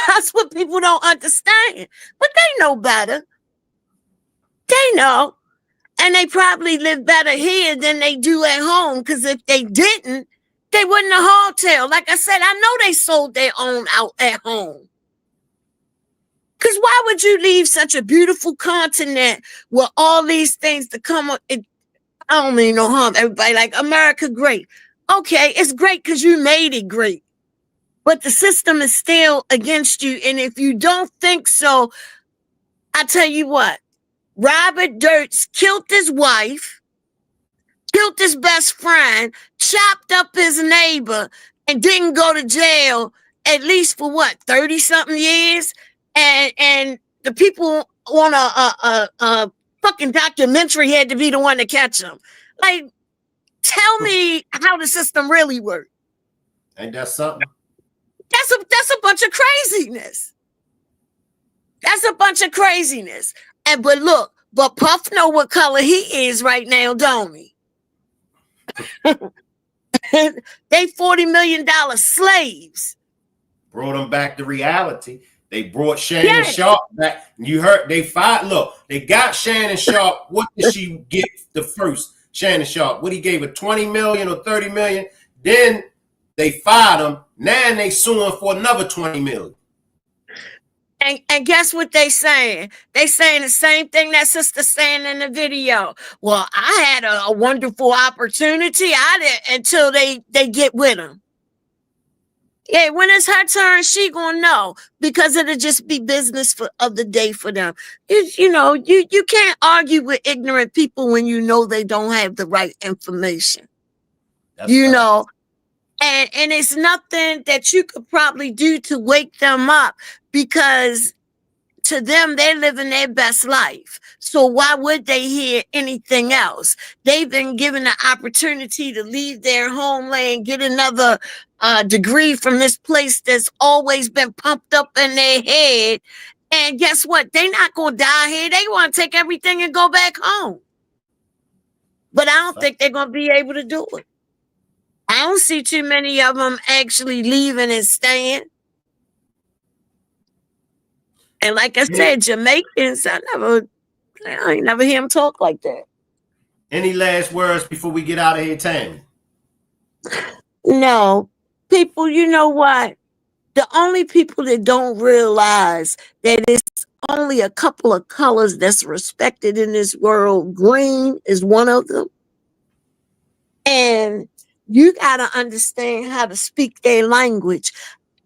That's what people don't understand. But they know better. They know. And they probably live better here than they do at home. Because if they didn't, they wouldn't have hardtail. Like I said, I know they sold their own out at home. Because why would you leave such a beautiful continent with all these things to come up? I don't mean no harm. Everybody like America great. Okay, it's great because you made it great. But the system is still against you. And if you don't think so, I tell you what, Robert Dirks killed his wife, killed his best friend, chopped up his neighbor, and didn't go to jail at least for what, 30-something years? And the people on a fucking documentary had to be the one to catch him. Like, tell me how the system really works. Ain't that something? That's a bunch of craziness. That's a bunch of craziness. But look, but Puff know what color he is right now, don't he? They $40 million slaves. Brought them back to reality. They brought Shannon Sharp back. You heard they fired. Look, they got Shannon Sharp. What did she get the first? Shannon Sharp. What he gave her 20 million or 30 million. Then They fired him. Now they suing for another 20 million. And guess what they saying? They saying the same thing that sister saying in the video. Well, I had a wonderful opportunity. I didn't until they get with him. Yeah, when it's her turn, she gonna know because it'll just be business of the day for them. You can't argue with ignorant people when you know they don't have the right information. That's you right. know, and it's nothing that you could probably do to wake them up because to them, they're living their best life. So why would they hear anything else? They've been given the opportunity to leave their homeland, get another degree from this place that's always been pumped up in their head. And guess what? They're not going to die here. They want to take everything and go back home. But I don't think they're going to be able to do it. I don't see too many of them actually leaving and staying. And like I said, Jamaicans, I ain't never hear them talk like that. Any last words before we get out of here, Tammy? No. People, you know what? The only people that don't realize that it's only a couple of colors that's respected in this world, green is one of them. And you got to understand how to speak their language,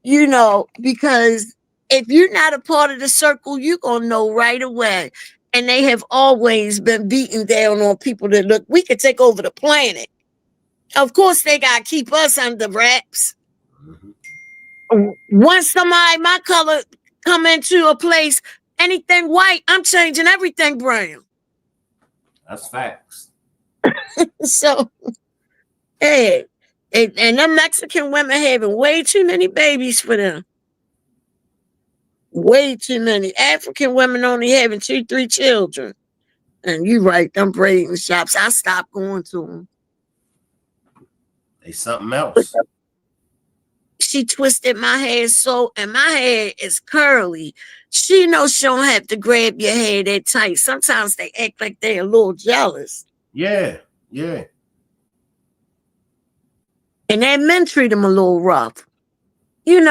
because if you're not a part of the circle, you're going to know right away. And they have always been beaten down on people that look, we could take over the planet. Of course, they got to keep us under wraps. Mm-hmm. Once somebody my color come into a place, anything white, I'm changing everything brown. That's facts. So, hey, and them Mexican women having way too many babies for them. Way too many. African women only having 2-3 children. And you right, them braiding shops, I stopped going to them. They something else. She twisted my hair and my hair is curly. She knows she don't have to grab your hair that tight. Sometimes they act like they're a little jealous. Yeah. And that men treat them a little rough. You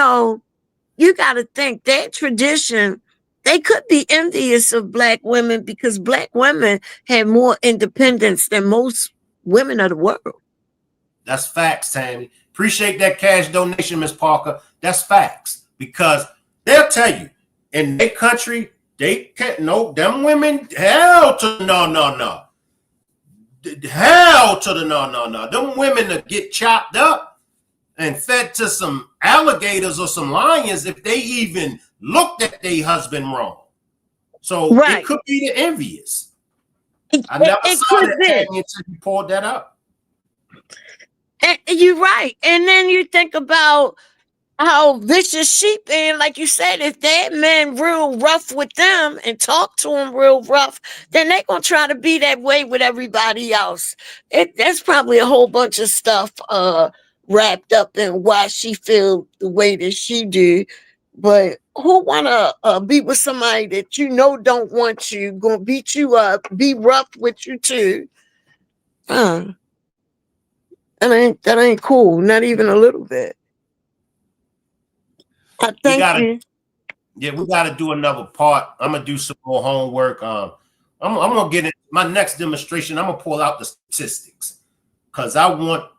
got to think that tradition, they could be envious of Black women because Black women have more independence than most women of the world. That's facts, Tammy. Appreciate that cash donation, Miss Parker. That's facts because they'll tell you in their country, they can't know them women. Hell to no. Hell to the no. Them women that get chopped up and fed to some alligators or some lions if they even looked at their husband wrong. So It could be the envious. I never saw that Tammy until you pulled that up. And you're right. And then you think about how vicious sheep, and like you said, if that man real rough with them and talk to them real rough, then they're going to try to be that way with everybody else. That's probably a whole bunch of stuff wrapped up in why she feel the way that she do. But who want to be with somebody that don't want you, going to beat you up, be rough with you too? That ain't cool, not even a little bit. We got to do another part. I'm gonna do some more homework. I'm gonna get in my next demonstration. I'm gonna pull out the statistics because I want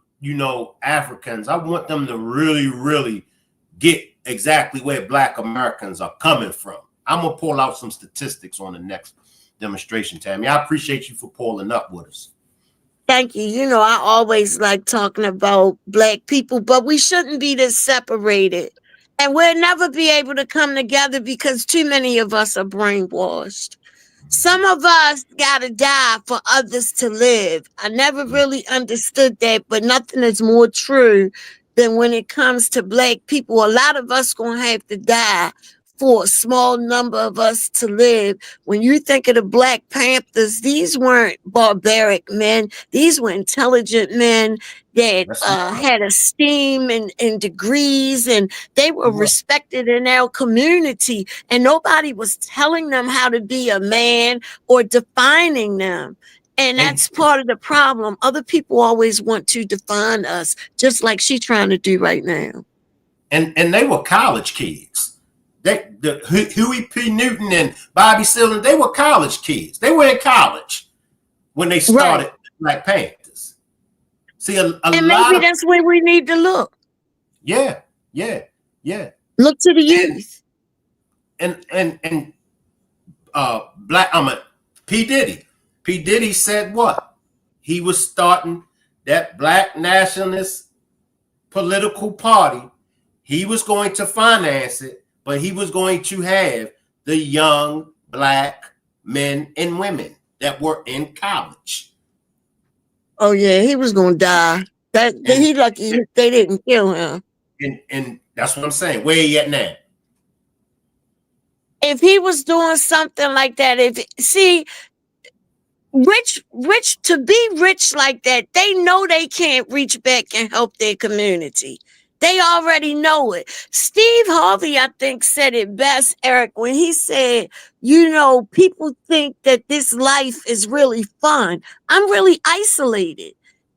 Africans. I want them to really, really get exactly where Black Americans are coming from. I'm gonna pull out some statistics on the next demonstration, Tammy. I appreciate you for pulling up with us. Thank you. I always like talking about Black people, but we shouldn't be this separated. And we'll never be able to come together because too many of us are brainwashed. Some of us got to die for others to live. I never really understood that, but nothing is more true than when it comes to Black people. A lot of us going to have to die for a small number of us to live. When you think of the Black Panthers, these weren't barbaric men. These were intelligent men that had esteem and degrees, and they were respected in our community. And nobody was telling them how to be a man or defining them. And And that's part of the problem. Other people always want to define us, just like she's trying to do right now. and they were college kids. Huey P. Newton and Bobby Seale, they were college kids. They were in college when they started Black Panthers. See, a And lot maybe of that's where we need to look. yeah. Look to the youth. And P. Diddy. P. Diddy said what? He was starting that Black nationalist political party. He was going to finance it, but he was going to have the young Black men and women that were in college. Oh yeah, he was gonna die. He lucky they didn't kill him. And that's what I'm saying. Where he at now? If he was doing something like that, rich to be rich like that, they know they can't reach back and help their community. They already know it. Steve Harvey, I think, said it best, Eric, when he said, people think that this life is really fun. I'm really isolated.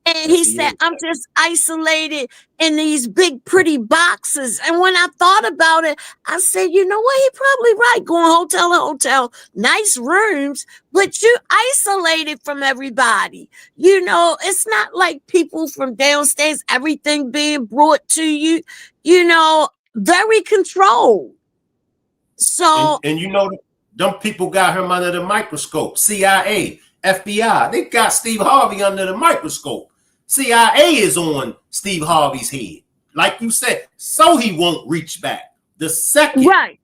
And he said, I'm just isolated in these big, pretty boxes. And when I thought about it, I said, you know what? He probably right. Going hotel to hotel, nice rooms, but you're isolated from everybody. It's not like people from downstairs, everything being brought to you, very controlled. So, and them people got him under the microscope. CIA, FBI, they got Steve Harvey under the microscope. CIA is on Steve Harvey's head, like you said, so he won't reach back. The second, right,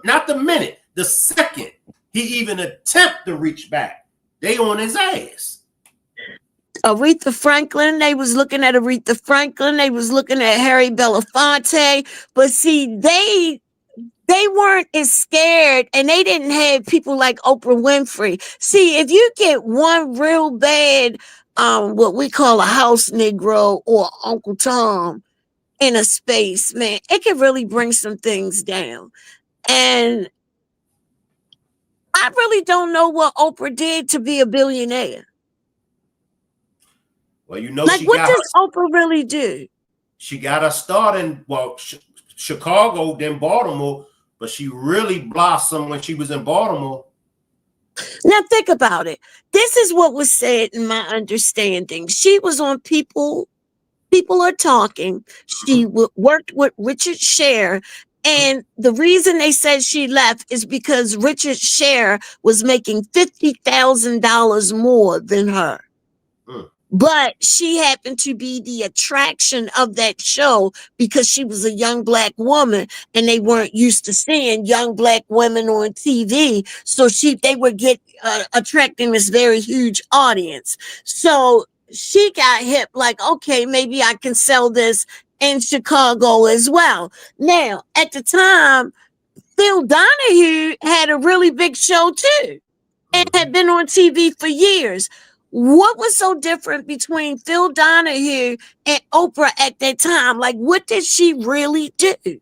not the minute, the second he even attempt to reach back, they on his ass. Aretha Franklin, they was looking at Aretha Franklin, they was looking at Harry Belafonte, but see, they weren't as scared, and they didn't have people like Oprah Winfrey. See, if you get one real bad, what we call a house Negro or Uncle Tom in a space, man, it can really bring some things down. And I really don't know what Oprah did to be a billionaire. Well, what does Oprah really do? She got her start in Chicago, then Baltimore, but she really blossomed when she was in Baltimore. Now think about it. This is what was said in my understanding. She was on People Are Talking. She worked with Richard Sher. And the reason they said she left is because Richard Sher was making $50,000 more than her. But she happened to be the attraction of that show because she was a young Black woman and they weren't used to seeing young Black women on TV. So they would get attracting this very huge audience. So she got hip like, okay, maybe I can sell this in Chicago as well. Now, at the time, Phil Donahue had a really big show too and had been on TV for years. What was so different between Phil Donahue and Oprah at that time? Like, what did she really do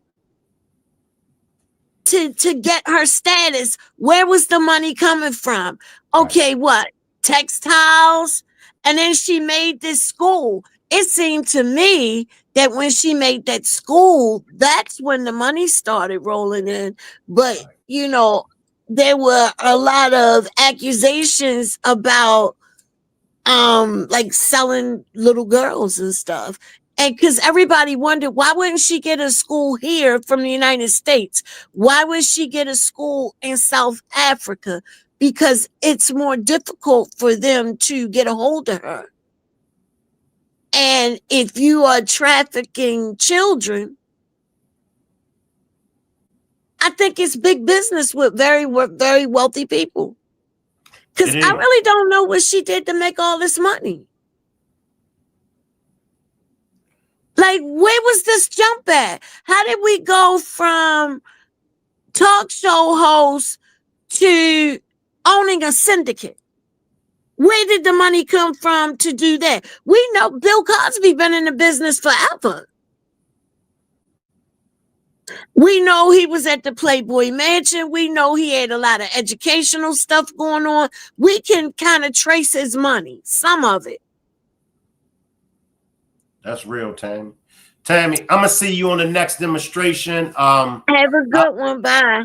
to get her status? Where was the money coming from? Okay, what? Textiles? And then she made this school. It seemed to me that when she made that school, that's when the money started rolling in. But, there were a lot of accusations about like selling little girls and stuff. And because everybody wondered, why wouldn't she get a school here from the United States? Why would she get a school in South Africa? Because it's more difficult for them to get a hold of her. And if you are trafficking children, I think it's big business with very wealthy people. Because I really don't know what she did to make all this money. Like, where was this jump at? How did we go from talk show host to owning a syndicate? Where did the money come from to do that? We know Bill Cosby been in the business forever. We know he was at the Playboy Mansion. We know he had a lot of educational stuff going on. We can kind of trace his money, some of it. That's real, Tammy. Tammy, I'm gonna see you on the next demonstration. Have a good one. Bye.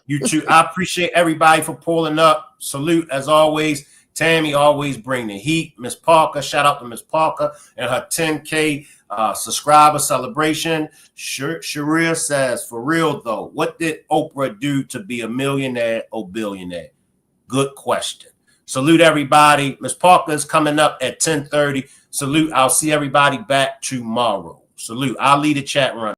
You too. I appreciate everybody for pulling up. Salute as always. Tammy always bring the heat. Miss Parker, shout out to Miss Parker and her 10K subscriber celebration. Sharia says, for real though, what did Oprah do to be a millionaire or billionaire? Good question. Salute everybody. Miss Parker is coming up at 10:30. Salute. I'll see everybody back tomorrow. Salute. I'll lead the chat run.